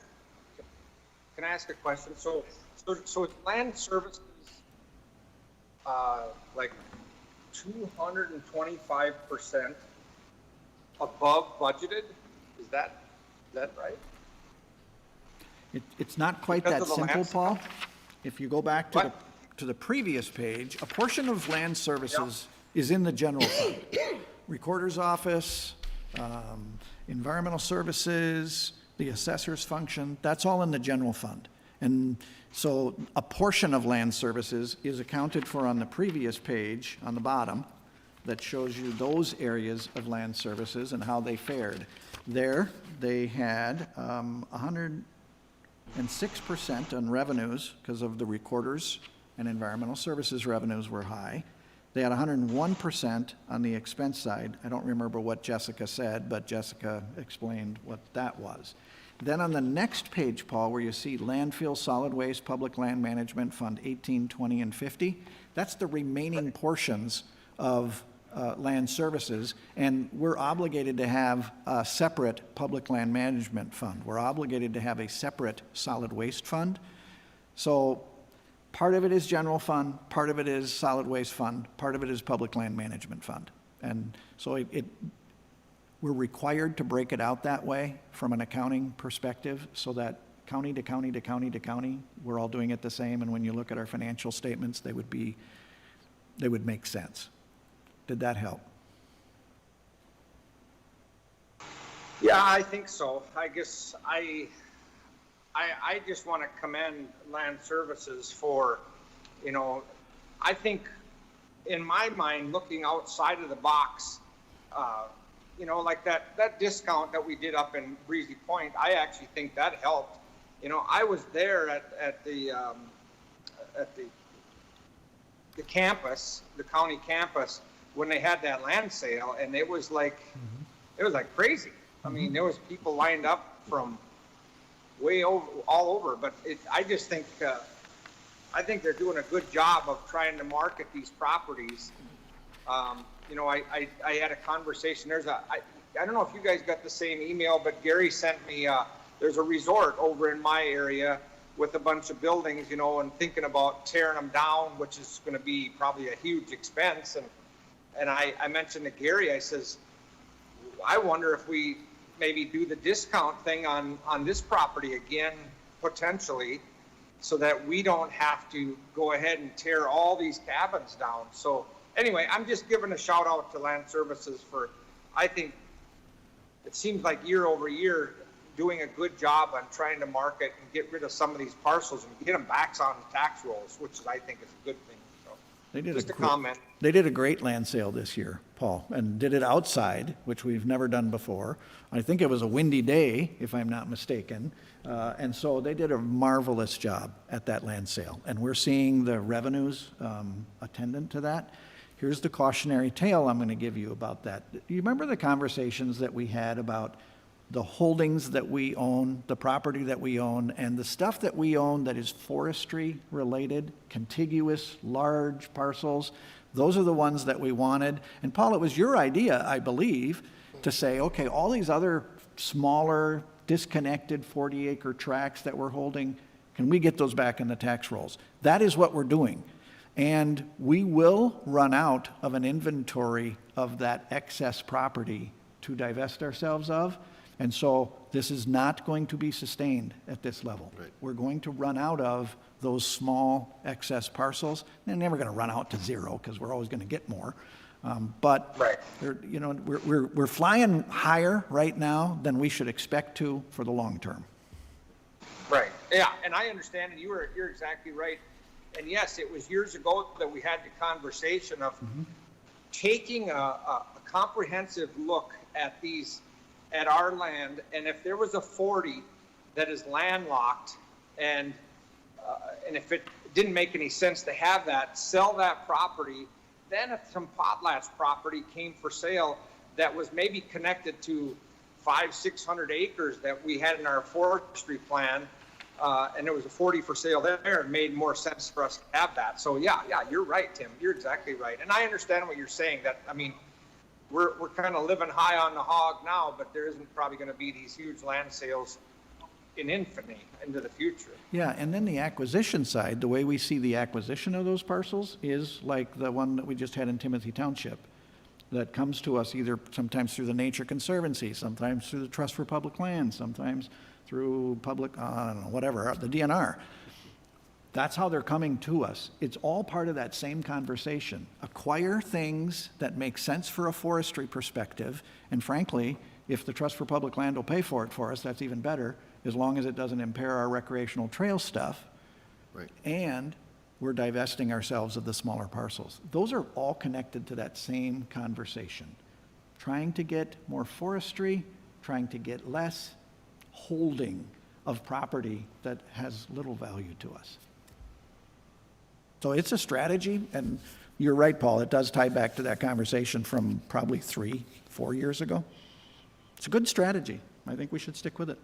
S6: can I ask a question? So is land services, like 225% above budgeted? Is that right?
S4: It's not quite
S6: Because
S4: that
S6: of the
S4: simple,
S6: land
S4: Paul. If you go back to the,
S6: What?
S4: to the previous page, a portion of land services is in the general fund. Recorder's office, environmental services, the assessor's function, that's all in the general fund. And so a portion of land services is accounted for on the previous page, on the bottom, that shows you those areas of land services and how they fared. There, they had 106% on revenues because of the recorders and environmental services revenues were high. They had 101% on the expense side. I don't remember what Jessica said, but Jessica explained what that was. Then on the next page, Paul, where you see landfill, solid waste, public land management, Fund 18, 20, and 50, that's the remaining portions of land services, and we're obligated to have a separate public land management fund. We're obligated to have a separate solid waste fund. So part of it is general fund, part of it is solid waste fund, part of it is public land management fund. And so we're required to break it out that way from an accounting perspective so that county to county to county to county, we're all doing it the same. And when you look at our financial statements, they would make sense. Did that help?
S6: Yeah, I think so. I guess I just want to commend land services for, I think in my mind, looking outside of the box, like that discount that we did up in Breezy Point, I actually think that helped. I was there at the campus, the county campus, when they had that land sale, and it was like crazy. I mean, there was people lined up from way over, all over, but I just think, I think they're doing a good job of trying to market these properties. I had a conversation, I don't know if you guys got the same email, but Gary sent me, there's a resort over in my area with a bunch of buildings, and thinking about tearing them down, which is going to be probably a huge expense. And I mentioned to Gary, I says, I wonder if we maybe do the discount thing on this property again, potentially, so that we don't have to go ahead and tear all these cabins down. So anyway, I'm just giving a shout out to land services for, I think it seems like year over year, doing a good job on trying to market and get rid of some of these parcels and get them back on the tax rolls, which I think is a good thing. So just a comment.
S4: They did a great land sale this year, Paul, and did it outside, which we've never done before. I think it was a windy day, if I'm not mistaken. And so they did a marvelous job at that land sale. And we're seeing the revenues attendant to that. Here's the cautionary tale I'm going to give you about that. You remember the conversations that we had about the holdings that we own, the property that we own, and the stuff that we own that is forestry related, contiguous, large parcels? Those are the ones that we wanted. And Paul, it was your idea, I believe, to say, okay, all these other smaller, disconnected 40-acre tracts that we're holding, can we get those back in the tax rolls? That is what we're doing. And we will run out of an inventory of that excess property to divest ourselves of. And so this is not going to be sustained at this level.
S1: Right.
S4: We're going to run out of those small excess parcels. They're never going to run out to zero because we're always going to get more. But
S6: Right.
S4: you know, we're flying higher right now than we should expect to for the long term.
S6: Right. Yeah, and I understand, and you're exactly right. And yes, it was years ago that we had the conversation of taking a comprehensive look at our land, and if there was a 40 that is landlocked, and if it didn't make any sense to have that, sell that property. Then if some potlatch property came for sale that was maybe connected to 500-600 acres that we had in our forestry plan, and there was a 40 for sale there, it made more sense for us to have that. So yeah, you're right, Tim. You're exactly right. And I understand what you're saying, that, I mean, we're kind of living high on the hog now, but there isn't probably going to be these huge land sales in infamy into the future.
S4: Yeah, and then the acquisition side, the way we see the acquisition of those parcels is like the one that we just had in Timothy Township, that comes to us either sometimes through the Nature Conservancy, sometimes through the Trust for Public Lands, sometimes through public, I don't know, whatever, the DNR. That's how they're coming to us. It's all part of that same conversation. Acquire things that make sense for a forestry perspective, and frankly, if the Trust for Public Land will pay for it for us, that's even better, as long as it doesn't impair our recreational trail stuff.
S1: Right.
S4: And we're divesting ourselves of the smaller parcels. Those are all connected to that same conversation. Trying to get more forestry, trying to get less holding of property that has little value to us. So it's a strategy, and you're right, Paul, it does tie back to that conversation from probably 3-4 years ago. It's a good strategy. I think we should stick with it.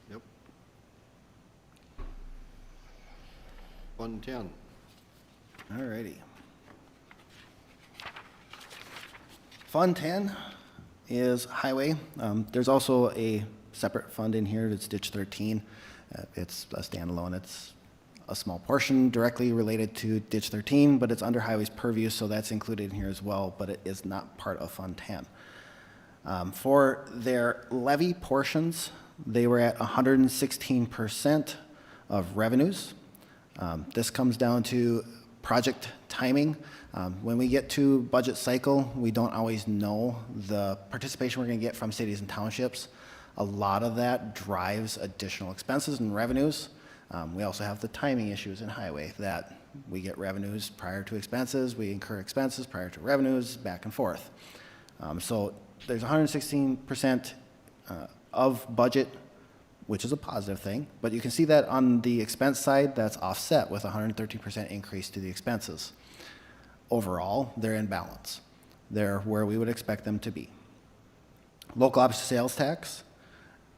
S1: Yep. Fund 10.
S2: All righty. Fund 10 is highway. There's also a separate fund in here, it's ditch 13. It's a standalone. It's a small portion directly related to ditch 13, but it's under highway's purview, so that's included in here as well, but it is not part of Fund 10. For their levy portions, they were at 116% of revenues. This comes down to project timing. When we get to budget cycle, we don't always know the participation we're going to get from cities and townships. A lot of that drives additional expenses and revenues. We also have the timing issues in highway, that we get revenues prior to expenses, we incur expenses prior to revenues, back and forth. So there's 116% of budget, which is a positive thing, but you can see that on the expense side, that's offset with 113% increase to the expenses. Overall, they're in balance. They're where we would expect them to be. Local option sales tax,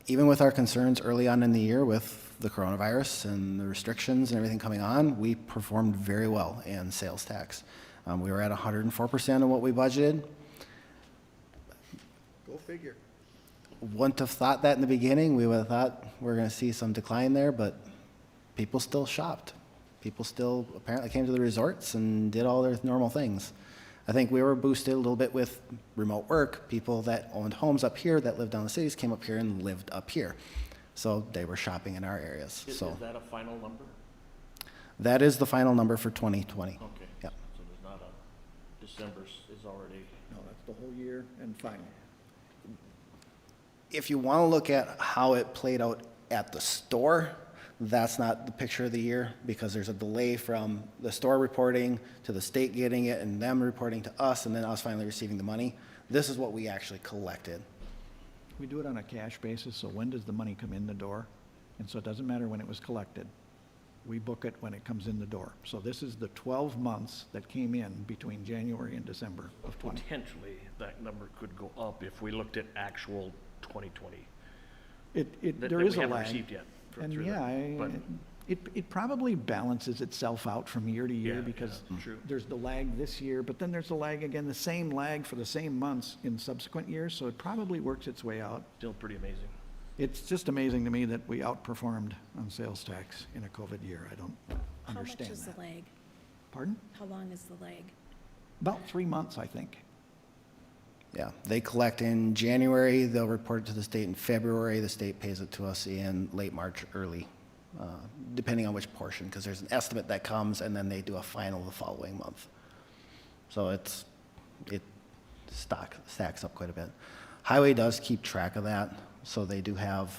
S2: even with our concerns early on in the year with the coronavirus and the restrictions and everything coming on, we performed very well in sales tax. We were at 104% of what we budgeted.
S1: Go figure.
S2: Wouldn't have thought that in the beginning. We would have thought we're going to see some decline there, but people still shopped. People still apparently came to the resorts and did all their normal things. I think we were boosted a little bit with remote work. People that owned homes up here that lived down in the cities came up here and lived up here. So they were shopping in our areas.
S5: Is
S2: So
S5: that a final number?
S2: that is the final number for 2020.
S5: Okay.
S2: Yep.
S5: So there's not a, December is already,
S4: No, that's the whole year and final.
S2: If you want to look at how it played out at the store, that's not the picture of the year, because there's a delay from the store reporting to the state getting it and them reporting to us and then us finally receiving the money. This is what we actually collected.
S4: We do it on a cash basis, so when does the money come in the door? And so it doesn't matter when it was collected. We book it when it comes in the door. So this is the 12 months that came in between January and December of 20.
S5: potentially, that number could go up if we looked at actual 2020.
S4: There
S5: that
S4: is
S5: we
S4: a
S5: haven't
S4: lag.
S5: received yet
S4: And
S5: through
S4: yeah,
S5: but-
S4: it probably balances itself out from year to year
S5: Yeah,
S4: because
S5: yeah, true.
S4: there's the lag this year, but then there's the lag again, the same lag for the same months in subsequent years, so it probably works its way out.
S5: Still pretty amazing.
S4: It's just amazing to me that we outperformed on sales tax in a COVID year. I don't
S9: How much
S4: understand
S9: is the
S4: that.
S9: lag?
S4: Pardon?
S9: How long is the lag?
S4: About 3 months, I think.
S2: Yeah, they collect in January, they'll report it to the state in February, the state pays it to us in late March, early, depending on which portion, because there's an estimate that comes, and then they do a final the following month. So it stacks up quite a bit. Highway does keep track of that, so they do have,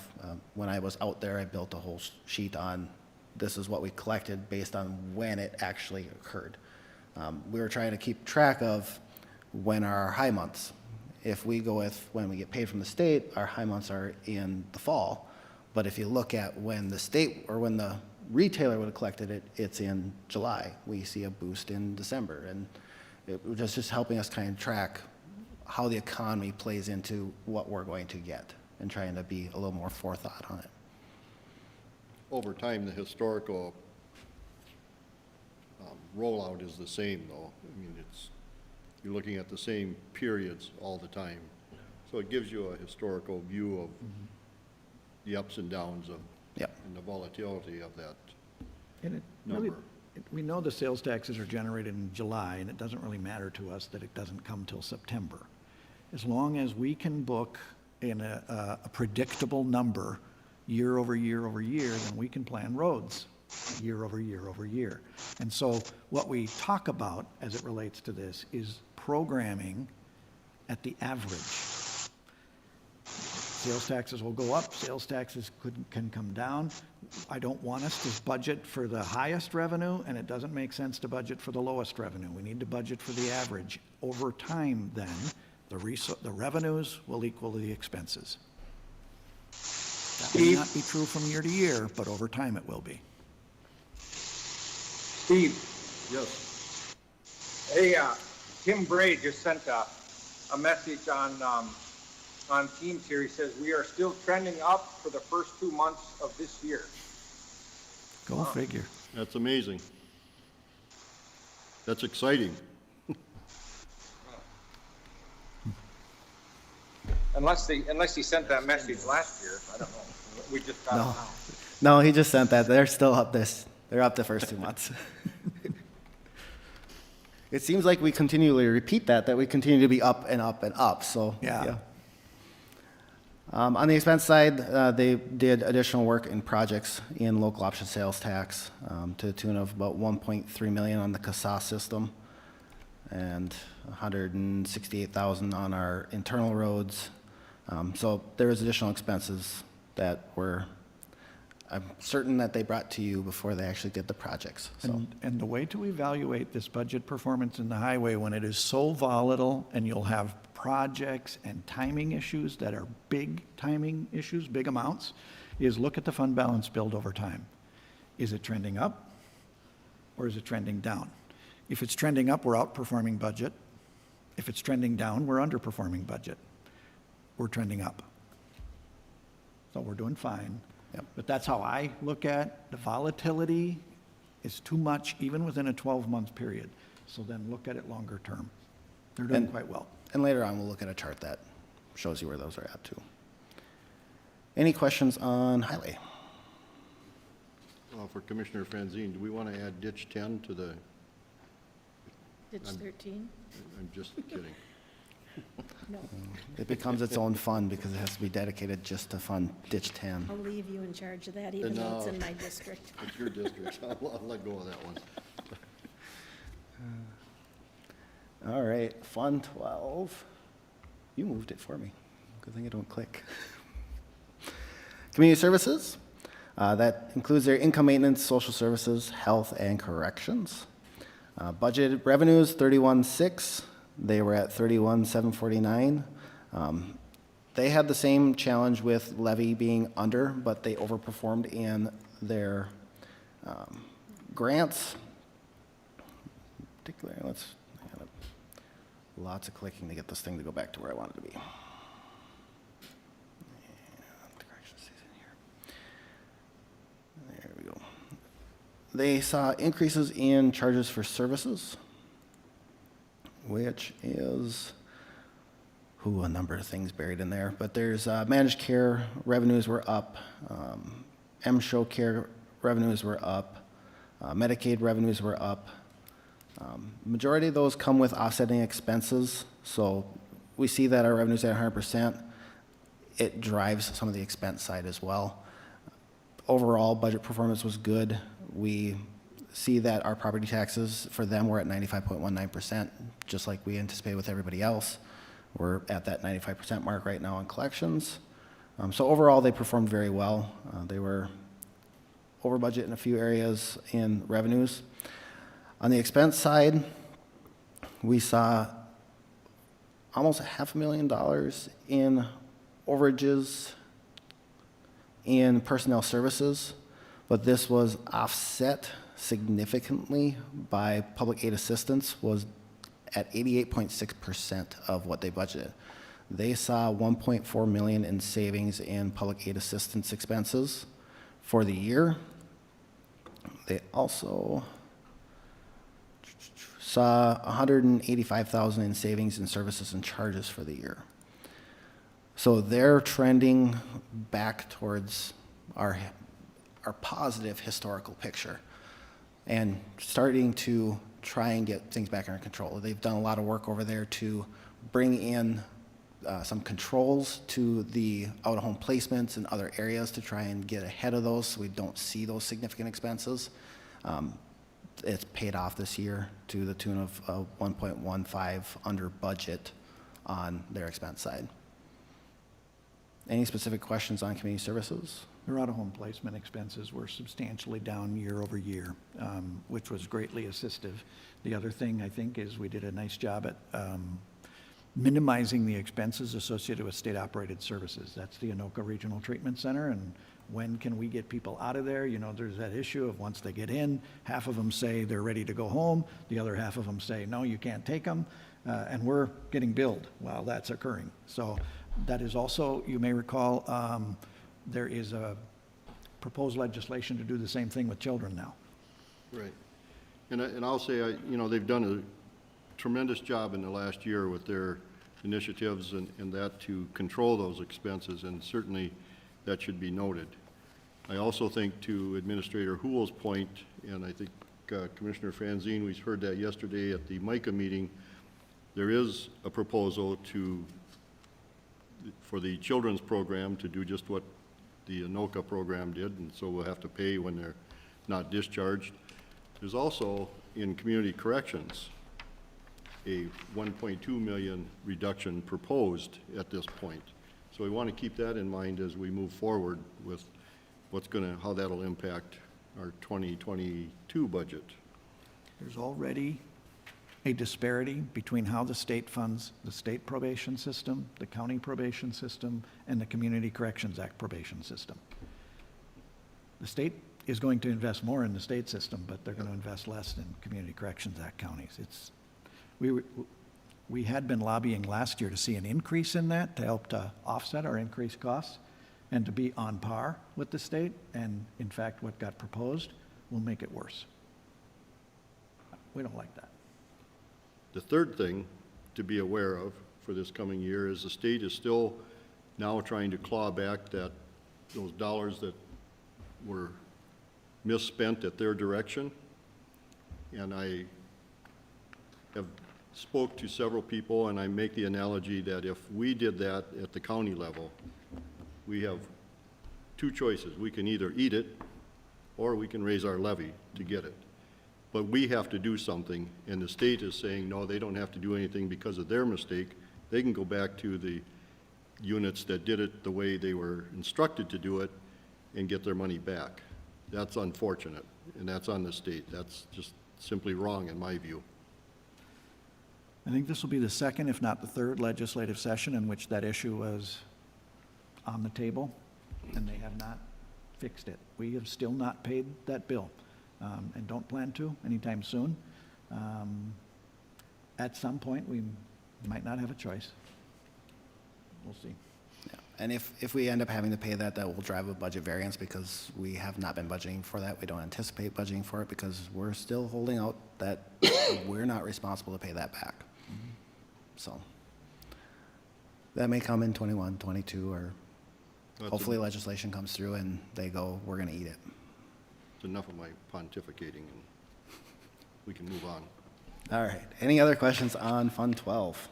S2: when I was out there, I built a whole sheet on, this is what we collected based on when it actually occurred. We were trying to keep track of when are our high months. If we go with when we get paid from the state, our high months are in the fall. But if you look at when the state or when the retailer would have collected it, it's in July. We see a boost in December. And it was just helping us kind of track how the economy plays into what we're going to get and trying to be a little more forethought on it.
S1: Over time, the historical rollout is the same, though. I mean, you're looking at the same periods all the time. So it gives you a historical view of the ups and downs of,
S2: Yep.
S1: and the volatility of that
S4: And it really,
S1: number.
S4: we know the sales taxes are generated in July, and it doesn't really matter to us that it doesn't come till September. As long as we can book in a predictable number year over year over year, then we can plan roads year over year over year. And so what we talk about as it relates to this is programming at the average. Sales taxes will go up, sales taxes can come down. I don't want us to budget for the highest revenue, and it doesn't make sense to budget for the lowest revenue. We need to budget for the average. Over time, then, the revenues will equal the expenses. That may not be true from year to year, but over time it will be.
S6: Steve,
S1: Yes,
S6: hey, Tim Bray just sent a message on Teams here. He says, we are still trending up for the first 2 months of this year.
S4: Go figure.
S1: that's amazing. That's exciting.
S6: Unless he sent that message last year, I don't know. We just got it now.
S2: No, he just sent that. They're still up they're up the first 2 months. It seems like we continually repeat that we continue to be up and up and up, so.
S4: Yeah.
S2: On the expense side, they did additional work in projects in local option sales tax to the tune of about 1.3 million on the CASA system and 168,000 on our internal roads. So there was additional expenses that I'm certain that they brought to you before they actually did the projects, so.
S4: And the way to evaluate this budget performance in the highway when it is so volatile and you'll have projects and timing issues that are big timing issues, big amounts, is look at the fund balance build over time. Is it trending up or is it trending down? If it's trending up, we're outperforming budget. If it's trending down, we're underperforming budget. We're trending up. So we're doing fine.
S2: Yep.
S4: But that's how I look at the volatility is too much even within a 12-month period. So then look at it longer term. They're doing
S2: And-
S4: quite well.
S2: And later on, we'll look at a chart that shows you where those are at too. Any questions on highway?
S1: For Commissioner Franzine, do we want to add ditch 10 to the,
S3: Ditch 13?
S1: I'm just kidding.
S3: No,
S2: It becomes its own fund because it has to be dedicated just to fund ditch 10.
S9: I'll leave you in charge of that, even though it's in my district.
S1: It's your district, I'll let go of that one.
S2: All right, Fund 12. You moved it for me. Good thing I don't click. Community services. That includes their income maintenance, social services, health, and corrections. Budgeted revenues, 31.6. They were at 31,749. They had the same challenge with levy being under, but they overperformed in their grants. Particularly, lots of clicking to get this thing to go back to where I want it to be. And the correction stays in here. There we go. They saw increases in charges for services, which is, a number of things buried in there. But there's managed care revenues were up, M-Show care revenues were up, Medicaid revenues were up. Majority of those come with offsetting expenses, so we see that our revenue's at 100%. It drives some of the expense side as well. Overall, budget performance was good. We see that our property taxes, for them, we're at 95.19%, just like we anticipate with everybody else. We're at that 95% mark right now on collections. So overall, they performed very well. They were over budget in a few areas in revenues. On the expense side, we saw almost $500,000 in overages in personnel services, but this was offset significantly by public aid assistance, was at 88.6% of what they budgeted. They saw 1.4 million in savings in public aid assistance expenses for the year. They also saw 185,000 in savings in services and charges for the year. So they're trending back towards our positive historical picture and starting to try and get things back under control. They've done a lot of work over there to bring in some controls to the out-of-home placements and other areas to try and get ahead of those so we don't see those significant expenses. It's paid off this year to the tune of 1.15 under budget on their expense side. Any specific questions on community services?
S4: Their out-of-home placement expenses were substantially down year over year, which was greatly assistive. The other thing, I think, is we did a nice job at minimizing the expenses associated with state-operated services. That's the Anoka Regional Treatment Center, and when can we get people out of there? You know, there's that issue of once they get in, half of them say they're ready to go home, the other half of them say, no, you can't take them, and we're getting billed while that's occurring. So that is also, you may recall, there is a proposed legislation to do the same thing with children now.
S1: Right. And I'll say, you know, they've done a tremendous job in the last year with their initiatives and that to control those expenses, and certainly that should be noted. I also think, to Administrator Hool's point, and I think Commissioner Franzine, we heard that yesterday at the MICA meeting, there is a proposal for the children's program to do just what the Anoka program did, and so we'll have to pay when they're not discharged. There's also, in community corrections, a 1.2 million reduction proposed at this point. So we want to keep that in mind as we move forward with how that'll impact our 2022 budget.
S4: There's already a disparity between how the state funds the state probation system, the county probation system, and the Community Corrections Act probation system. The state is going to invest more in the state system, but they're going to invest less in Community Corrections Act counties. We had been lobbying last year to see an increase in that to help to offset our increased costs and to be on par with the state, and in fact, what got proposed will make it worse. We don't like that.
S1: The third thing to be aware of for this coming year is the state is still now trying to claw back those dollars that were misspent at their direction. And I have spoke to several people, and I make the analogy that if we did that at the county level, we have two choices. We can either eat it, or we can raise our levy to get it. But we have to do something, and the state is saying, no, they don't have to do anything because of their mistake. They can go back to the units that did it the way they were instructed to do it and get their money back. That's unfortunate, and that's on the state. That's just simply wrong in my view.
S4: I think this will be the second, if not the third, legislative session in which that issue was on the table, and they have not fixed it. We have still not paid that bill, and don't plan to anytime soon. At some point, we might not have a choice. We'll see.
S2: Yeah. And if we end up having to pay that, that will drive a budget variance because we have not been budgeting for that. We don't anticipate budgeting for it because we're still holding out that we're not responsible to pay that back. Mm-hmm. So that may come in 21, 22, or hopefully legislation comes through and they go, we're going to eat it.
S1: It's enough of my pontificating, and we can move on.
S2: All right. Any other questions on Fund 12?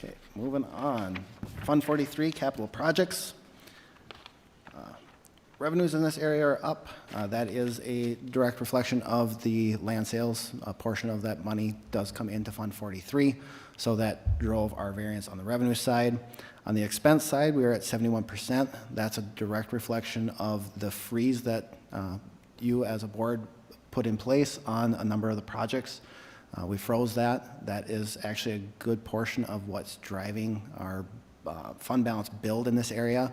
S2: Okay, moving on. Fund 43, capital projects. Revenues in this area are up. That is a direct reflection of the land sales. A portion of that money does come into Fund 43, so that drove our variance on the revenue side. On the expense side, we are at 71%. That's a direct reflection of the freeze that you as a board put in place on a number of the projects. We froze that. That is actually a good portion of what's driving our fund balance build in this area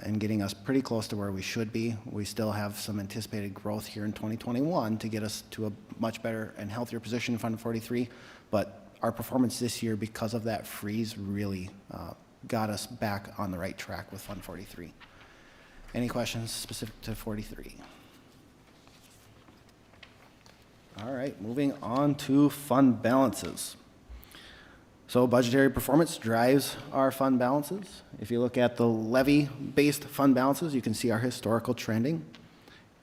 S2: and getting us pretty close to where we should be. We still have some anticipated growth here in 2021 to get us to a much better and healthier position in Fund 43, but our performance this year because of that freeze really got us back on the right track with Fund 43. Any questions specific to 43? All right, moving on to fund balances. So budgetary performance drives our fund balances. If you look at the levy-based fund balances, you can see our historical trending.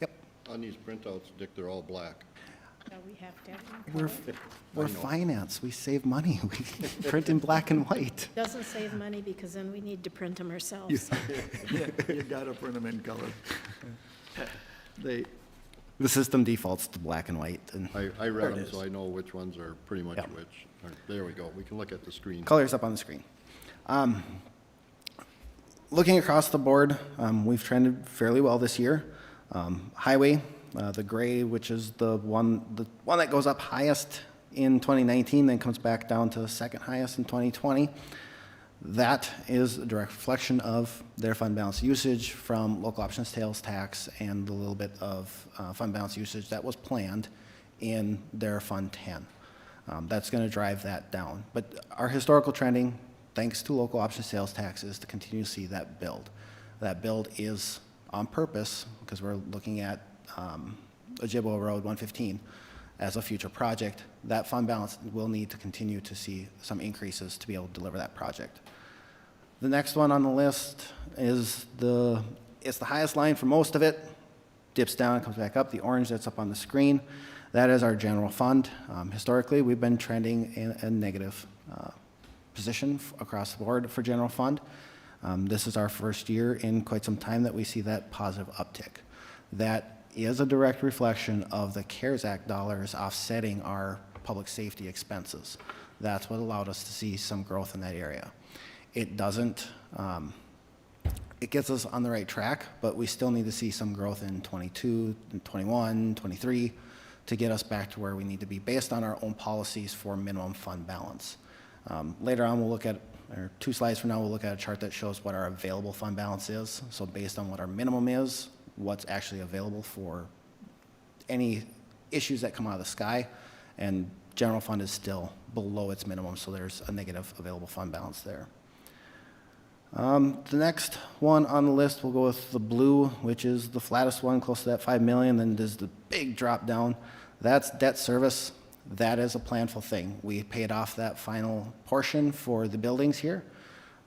S2: Yep,
S1: On these printouts, Dick, they're all black.
S9: No, we have to have it in color.
S2: we're finance, we save money, we print in black and white.
S9: Doesn't save money because then we need to print them ourselves.
S4: You gotta print them in color.
S2: The system defaults to black and white, and
S1: I read them,
S2: is.
S1: so I know which ones are pretty much
S2: Yeah.
S1: which. All right, there we go. We can look at the screen.
S2: colors up on the screen. Looking across the board, we've trended fairly well this year. Highway, the gray, which is the one that goes up highest in 2019, then comes back down to the second highest in 2020. That is a direct reflection of their fund balance usage from local option sales tax and the little bit of fund balance usage that was planned in their Fund 10. That's going to drive that down. But our historical trending, thanks to local option sales tax, is to continue to see that build. That build is on purpose because we're looking at Ojibwa Road 115 as a future project. That fund balance will need to continue to see some increases to be able to deliver that project. The next one on the list is it's the highest line for most of it, dips down, comes back up. The orange that's up on the screen, that is our general fund. Historically, we've been trending in a negative position across the board for general fund. This is our first year in quite some time that we see that positive uptick. That is a direct reflection of the CARES Act dollars offsetting our public safety expenses. That's what allowed us to see some growth in that area. It doesn't, it gets us on the right track, but we still need to see some growth in 22, 21, 23 to get us back to where we need to be based on our own policies for minimum fund balance. Later on, we'll look at, or 2 slides from now, we'll look at a chart that shows what our available fund balance is. So based on what our minimum is, what's actually available for any issues that come out of the sky, and general fund is still below its minimum, so there's a negative available fund balance there. The next one on the list, we'll go with the blue, which is the flattest one, close to that 5 million, then there's the big drop down. That's debt service. That is a planful thing. We paid off that final portion for the buildings here.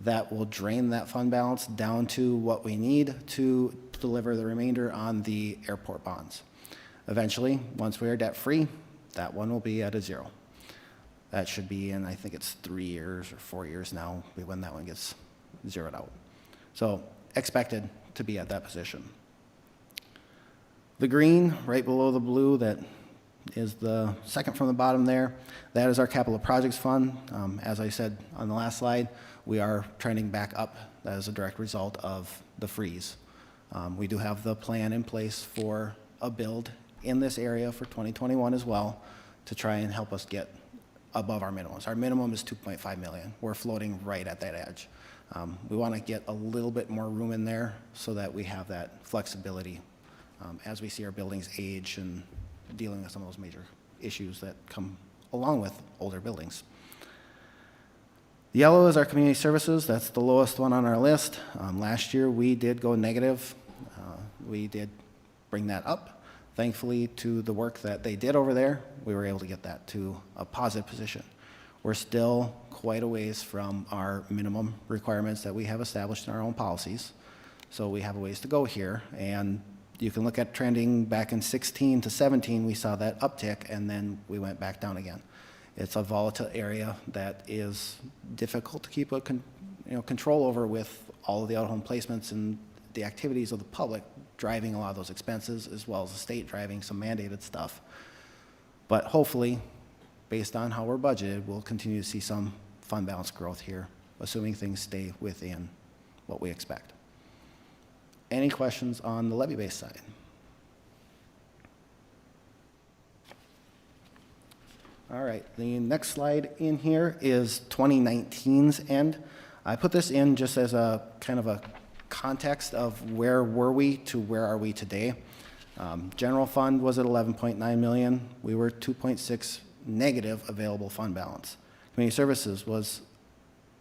S2: That will drain that fund balance down to what we need to deliver the remainder on the airport bonds. Eventually, once we are debt-free, that one will be at a 0. That should be in, I think it's 3 years or 4 years now, when that one gets zeroed out. So expected to be at that position. The green, right below the blue, that is the second from the bottom there. That is our capital projects fund. As I said on the last slide, we are trending back up. That is a direct result of the freeze. We do have the plan in place for a build in this area for 2021 as well to try and help us get above our minimums. Our minimum is 2.5 million. We're floating right at that edge. We want to get a little bit more room in there so that we have that flexibility as we see our buildings age and dealing with some of those major issues that come along with older buildings. The yellow is our community services. That's the lowest one on our list. Last year, we did go negative. We did bring that up. Thankfully, to the work that they did over there, we were able to get that to a positive position. We're still quite a ways from our minimum requirements that we have established in our own policies. So we have a ways to go here. And you can look at trending back in 16 to 17, we saw that uptick, and then we went back down again. It's a volatile area that is difficult to keep control over with all of the out-of-home placements and the activities of the public driving a lot of those expenses, as well as the state driving some mandated stuff. But hopefully, based on how we're budgeted, we'll continue to see some fund balance growth here, assuming things stay within what we expect. Any questions on the levy-based side? All right, the next slide in here is 2019's end. I put this in just as a kind of a context of where were we to where are we today. General fund was at 11.9 million. We were 2.6 negative available fund balance. Community services was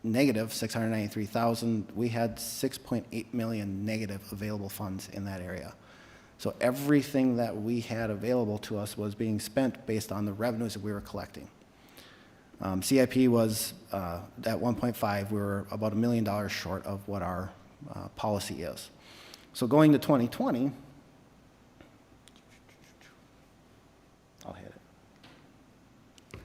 S2: negative 693,000. We had 6.8 million negative available funds in that area. So everything that we had available to us was being spent based on the revenues that we were collecting. CIP was at 1.5. We were about $1 million short of what our policy is. So going to 2020, I'll hit it.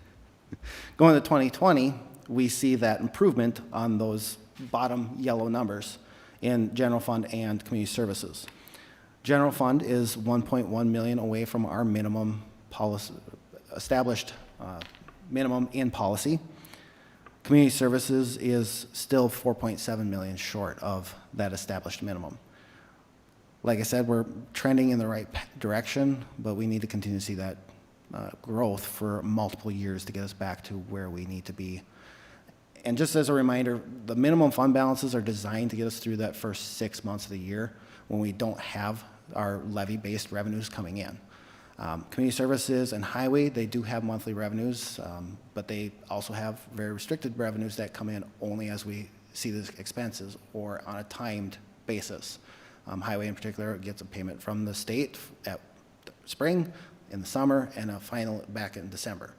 S2: Going to 2020, we see that improvement on those bottom yellow numbers in general fund and community services. General fund is 1.1 million away from our minimum policy, established minimum in policy. Community services is still 4.7 million short of that established minimum. Like I said, we're trending in the right direction, but we need to continue to see that growth for multiple years to get us back to where we need to be. And just as a reminder, the minimum fund balances are designed to get us through that first 6 months of the year when we don't have our levy-based revenues coming in. Community services and highway, they do have monthly revenues, but they also have very restricted revenues that come in only as we see the expenses or on a timed basis. Highway in particular gets a payment from the state at spring, in the summer, and a final back in December.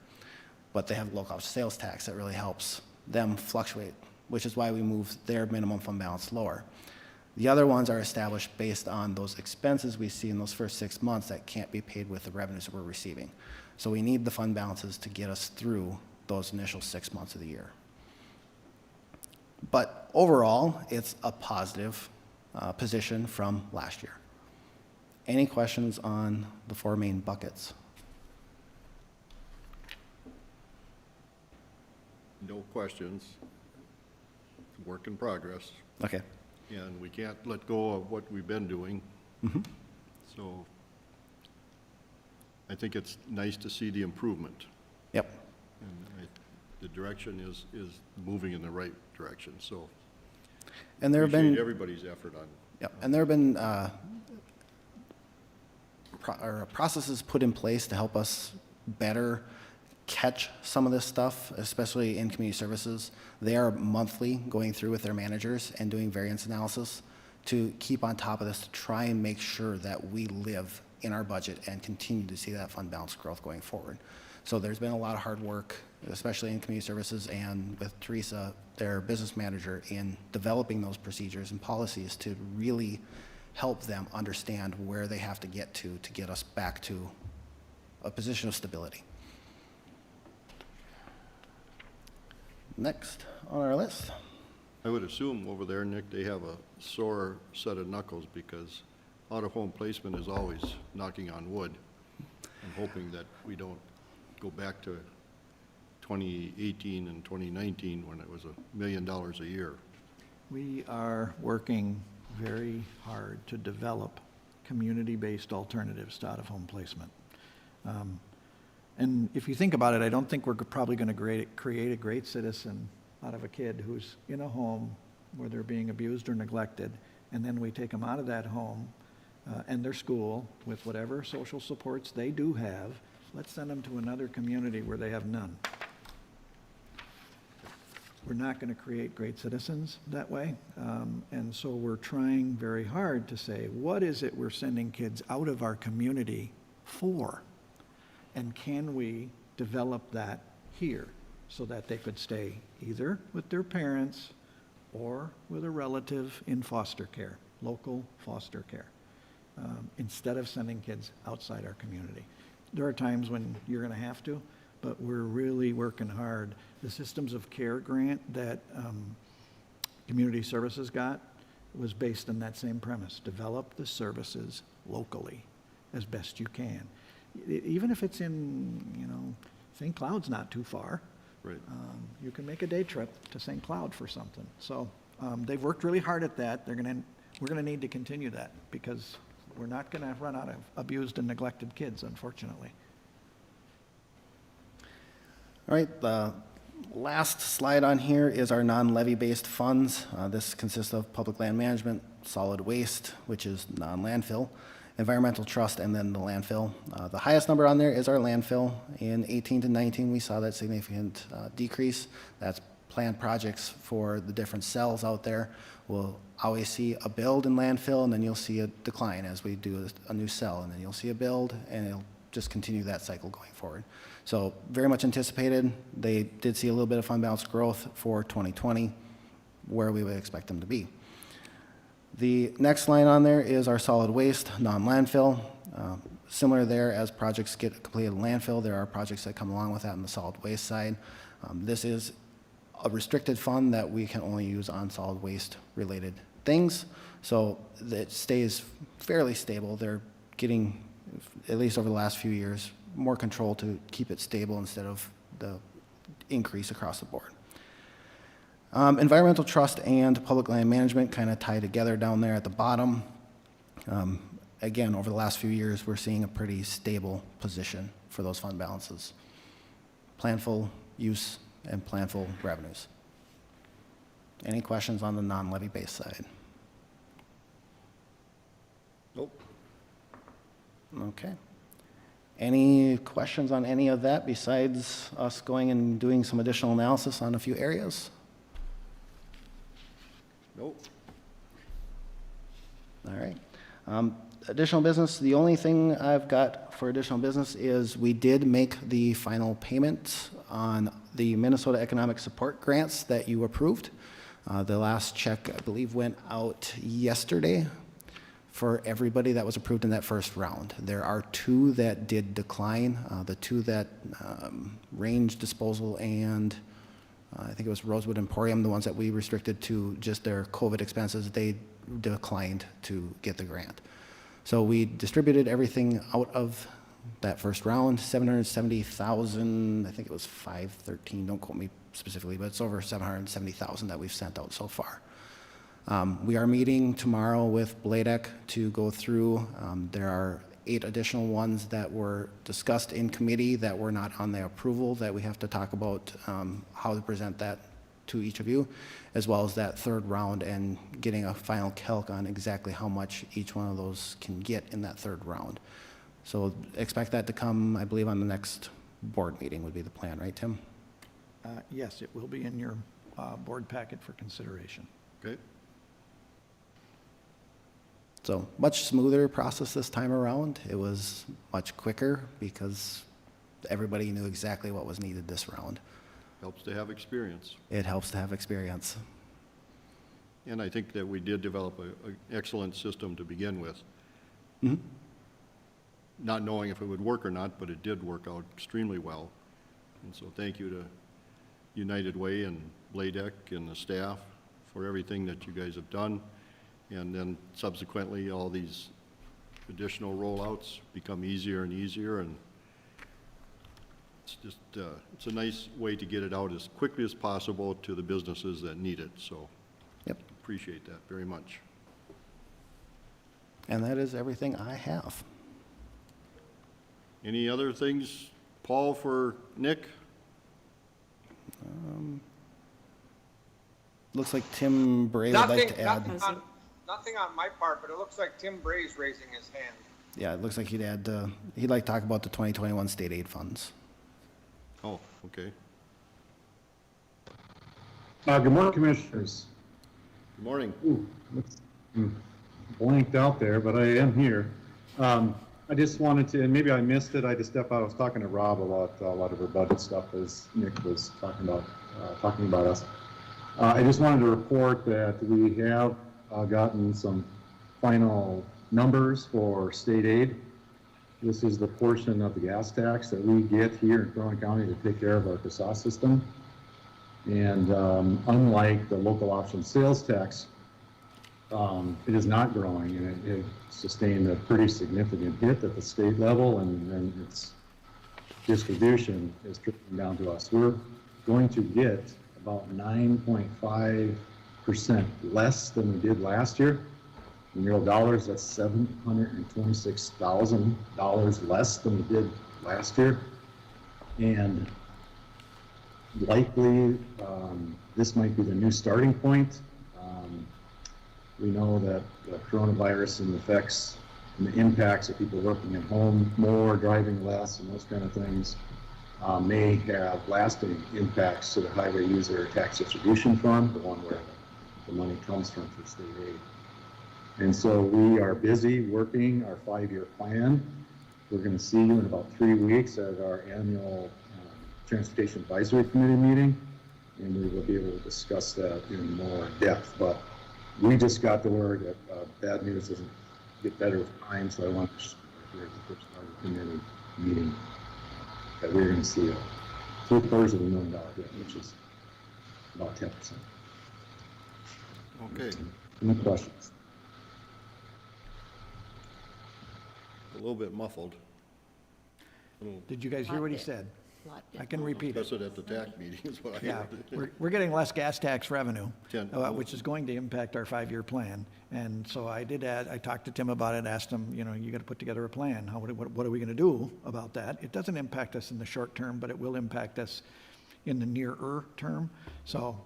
S2: But they have low cost sales tax that really helps them fluctuate, which is why we moved their minimum fund balance lower. The other ones are established based on those expenses we see in those first 6 months that can't be paid with the revenues that we're receiving. So we need the fund balances to get us through those initial 6 months of the year. But overall, it's a positive position from last year. Any questions on the 4 main buckets?
S1: No questions. Work in progress.
S2: Okay.
S1: And we can't let go of what we've been doing. So I think it's nice to see the improvement.
S2: Yep.
S1: And the direction is moving in the right direction, so
S2: And there have
S1: appreciate
S2: been
S1: everybody's effort on.
S2: Yep, and there have been processes put in place to help us better catch some of this stuff, especially in community services. They are monthly going through with their managers and doing variance analysis to keep on top of this, to try and make sure that we live in our budget and continue to see that fund balance growth going forward. So there's been a lot of hard work, especially in community services and with Teresa, their business manager, in developing those procedures and policies to really help them understand where they have to get us back to a position of stability. Next on our list.
S1: I would assume over there, Nick, they have a sore set of knuckles because out-of-home placement is always knocking on wood. I'm hoping that we don't go back to 2018 and 2019 when it was $1 million a year.
S4: We are working very hard to develop community-based alternatives to out-of-home placement. And if you think about it, I don't think we're probably going to create a great citizen out of a kid who's in a home where they're being abused or neglected, and then we take them out of that home and their school with whatever social supports they do have. Let's send them to another community where they have none. We're not going to create great citizens that way. And so we're trying very hard to say, what is it we're sending kids out of our community for? And can we develop that here so that they could stay either with their parents or with a relative in foster care, local foster care, instead of sending kids outside our community. There are times when you're going to have to, but we're really working hard. The Systems of Care grant that Community Services got was based on that same premise. Develop the services locally as best you can. Even if it's in, St. Cloud's not too far.
S1: Right.
S4: You can make a day trip to St. Cloud for something. So they've worked really hard at that. We're going to need to continue that because we're not going to run out of abused and neglected kids, unfortunately.
S2: All right, the last slide on here is our non-levy-based funds. This consists of public land management, solid waste, which is non-landfill, environmental trust, and then the landfill. The highest number on there is our landfill. In 18 to 19, we saw that significant decrease. That's planned projects for the different cells out there. We'll always see a build in landfill, and then you'll see a decline as we do a new cell, and then you'll see a build, and it'll just continue that cycle going forward. So very much anticipated. They did see a little bit of fund balance growth for 2020, where we would expect them to be. The next line on there is our solid waste, non-landfill. Similar there, as projects get completed in landfill, there are projects that come along with that on the solid waste side. This is a restricted fund that we can only use on solid waste related things. So it stays fairly stable. They're getting, at least over the last few years, more control to keep it stable instead of the increase across the board. Environmental trust and public land management kind of tie together down there at the bottom. Again, over the last few years, we're seeing a pretty stable position for those fund balances. Planful use and planful revenues. Any questions on the non-levy based side?
S1: Nope.
S2: Okay. Any questions on any of that besides us going and doing some additional analysis on a few areas?
S1: Nope.
S2: All right. Additional business, the only thing I've got for additional business is we did make the final payment on the Minnesota Economic Support Grants that you approved. The last check, I believe, went out yesterday for everybody that was approved in that first round. There are two that did decline. The two that Range Disposal and I think it was Rosewood Emporium, the ones that we restricted to just their COVID expenses, they declined to get the grant. So we distributed everything out of that first round, 770,000, I think it was 513, don't quote me specifically, but it's over 770,000 that we've sent out so far. We are meeting tomorrow with Bladec to go through. There are 8 additional ones that were discussed in committee that were not on the approval that we have to talk about how to present that to each of you, as well as that third round and getting a final calc on exactly how much each one of those can get in that third round. So expect that to come, I believe, on the next board meeting would be the plan, right, Tim?
S4: Yes, it will be in your board packet for consideration.
S1: Okay.
S2: So much smoother process this time around. It was much quicker because everybody knew exactly what was needed this round.
S1: Helps to have experience.
S2: It helps to have experience.
S1: And I think that we did develop an excellent system to begin with.
S2: Mm-hmm.
S1: Not knowing if it would work or not, but it did work out extremely well. And so thank you to United Way and Bladec and the staff for everything that you guys have done. And then subsequently, all these additional rollouts become easier and easier, and it's just, it's a nice way to get it out as quickly as possible to the businesses that need it, so.
S2: Yep.
S1: Appreciate that very much.
S2: And that is everything I have.
S1: Any other things, Paul, for Nick?
S2: Looks like Tim Bray would like to add.
S6: Nothing on my part, but it looks like Tim Bray's raising his hand.
S2: Yeah, it looks like he'd add, he'd like to talk about the 2021 state aid funds.
S1: Oh, okay.
S10: Good morning, Commissioners.
S1: Good morning.
S10: Ooh, blanked out there, but I am here. I just wanted to, and maybe I missed it, I was talking to Rob about a lot of her budget stuff as Nick was talking about us. I just wanted to report that we have gotten some final numbers for state aid. This is the portion of the gas tax that we get here in Crow Wing County to take care of our CASA system. And unlike the local option sales tax, it is not growing, and it sustained a pretty significant hit at the state level, and its distribution is trickling down to us. We're going to get about 9.5% less than we did last year. In real dollars, that's $726,000 less than we did last year. And likely, this might be the new starting point. We know that the coronavirus and the effects and the impacts of people working at home more, driving less, and those kind of things may have lasting impacts to the highway user tax distribution fund, the one where the money comes from for state aid. And so we are busy working our 5-year plan. We're going to see you in about 3 weeks at our annual Transportation Advisory Committee meeting, and we will be able to discuss that in more depth. But we just got the word that bad news doesn't get better with time, so I want to share at the first part of the committee meeting that we're going to see a $750,000 hit, which is about 10%.
S1: Okay,
S10: Any questions?
S1: a little bit muffled.
S4: Did you guys hear what he said? I can repeat it.
S1: That's what at the TAC meeting is what I
S4: Yeah,
S1: heard.
S4: we're getting less gas tax revenue,
S1: 10.
S4: which is going to impact our 5-year plan. And so I talked to Tim about it, asked him, you got to put together a plan. What are we going to do about that? It doesn't impact us in the short term, but it will impact us in the nearer term. So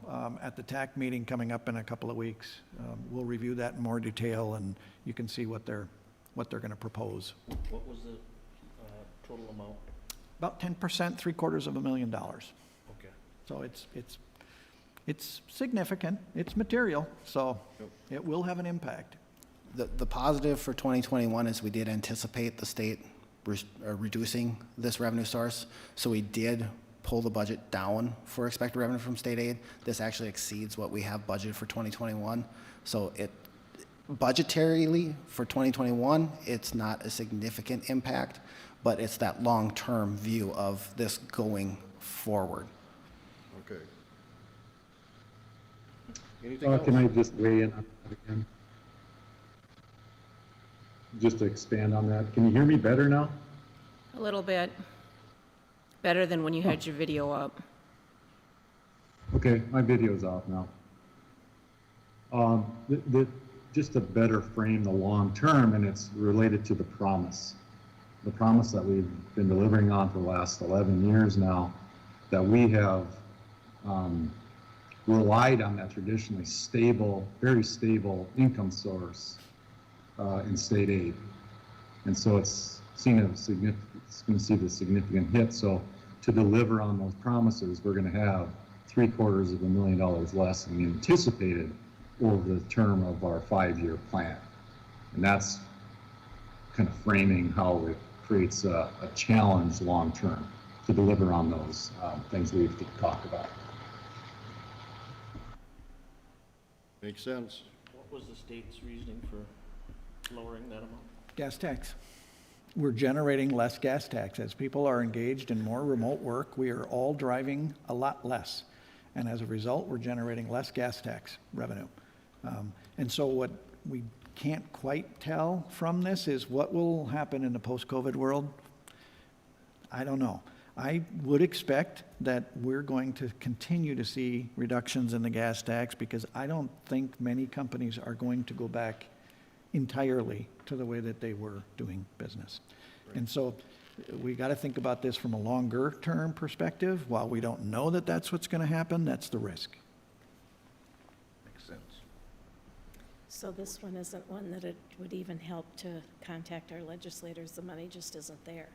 S4: at the TAC meeting coming up in a couple of weeks, we'll review that in more detail, and you can see what they're going to propose.
S5: What was the total amount?
S4: About 10%, $750,000.
S5: Okay.
S4: So it's significant, it's material, so it will have an impact.
S2: The positive for 2021 is we did anticipate the state reducing this revenue source, so we did pull the budget down for expected revenue from state aid. This actually exceeds what we have budgeted for 2021. So budgetarily for 2021, it's not a significant impact, but it's that long-term view of this going forward.
S1: Okay. Anything else?
S10: Can I just weigh in on that again? Just to expand on that. Can you hear me better now?
S11: A little bit. Better than when you had your video up.
S10: Okay, my video's off now. Just to better frame the long term, and it's related to the promise that we've been delivering on for the last 11 years now, that we have relied on that traditionally stable, very stable income source in state aid. And so it's going to see the significant hit. So to deliver on those promises, we're going to have $750,000 less than we anticipated over the term of our 5-year plan. And that's kind of framing how it creates a challenge long term to deliver on those things we've talked about.
S1: Makes sense.
S5: What was the state's reasoning for lowering that amount?
S4: Gas tax. We're generating less gas tax. As people are engaged in more remote work, we are all driving a lot less. And as a result, we're generating less gas tax revenue. And so what we can't quite tell from this is what will happen in the post-COVID world. I don't know. I would expect that we're going to continue to see reductions in the gas tax because I don't think many companies are going to go back entirely to the way that they were doing business. Right. And so we got to think about this from a longer term perspective. While we don't know that that's what's going to happen, that's the risk.
S5: Makes sense.
S9: So this one isn't one that it would even help to contact our legislators. The money just isn't there.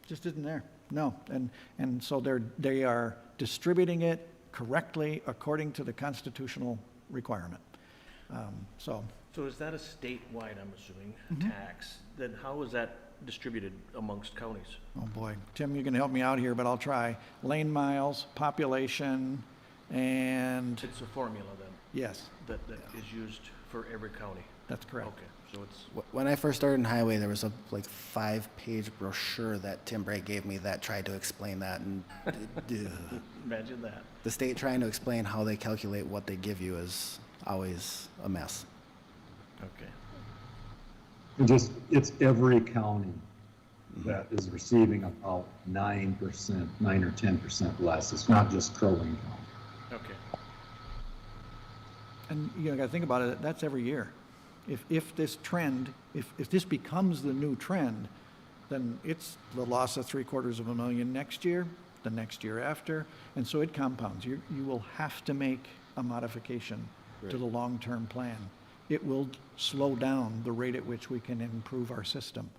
S4: Just isn't there, no. And so they are distributing it correctly according to the constitutional requirement. So
S5: is that a statewide, I'm assuming, tax? Then how is that distributed amongst counties?
S4: oh boy, Tim, you're going to help me out here, but I'll try. Lane miles, population, and
S5: It's a formula then
S4: yes,
S5: that is used for every county?
S4: that's correct.
S5: Okay, So it's,
S2: When I first started in highway, there was a like 5-page brochure that Tim Bray gave me that tried to explain that, and
S5: imagine that.
S2: the state trying to explain how they calculate what they give you is always a mess.
S5: Okay.
S10: It's every county that is receiving about 9%, 9 or 10% less. It's not just Crow Wing County.
S5: Okay.
S4: And you gotta think about it, that's every year. If this trend, if this becomes the new trend, then it's the loss of $750,000 next year, the next year after, and so it compounds. You will have to make a modification to the long-term plan. It will slow down the rate at which we can improve our system.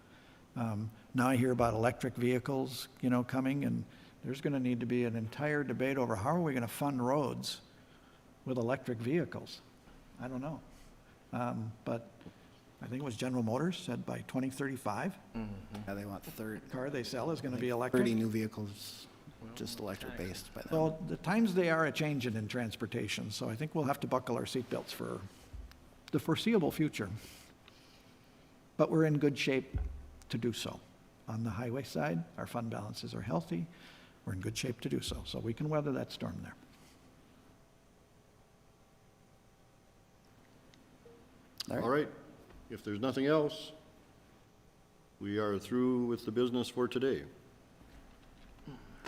S4: Now I hear about electric vehicles, coming, and there's gonna need to be an entire debate over how are we gonna fund roads with electric vehicles? I don't know. But I think it was General Motors said by 2035,
S2: Yeah, they want
S4: car they sell is gonna be
S2: 30
S4: electric.
S2: new vehicles, just electric based by then.
S4: So the times they are a-changing in transportation, so I think we'll have to buckle our seatbelts for the foreseeable future. But we're in good shape to do so. On the highway side, our fund balances are healthy. We're in good shape to do so, so we can weather that storm there.
S1: All right, if there's nothing else, we are through with the business for today.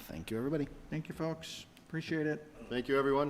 S2: Thank you, everybody.
S4: Thank you, folks. Appreciate it.
S1: Thank you, everyone.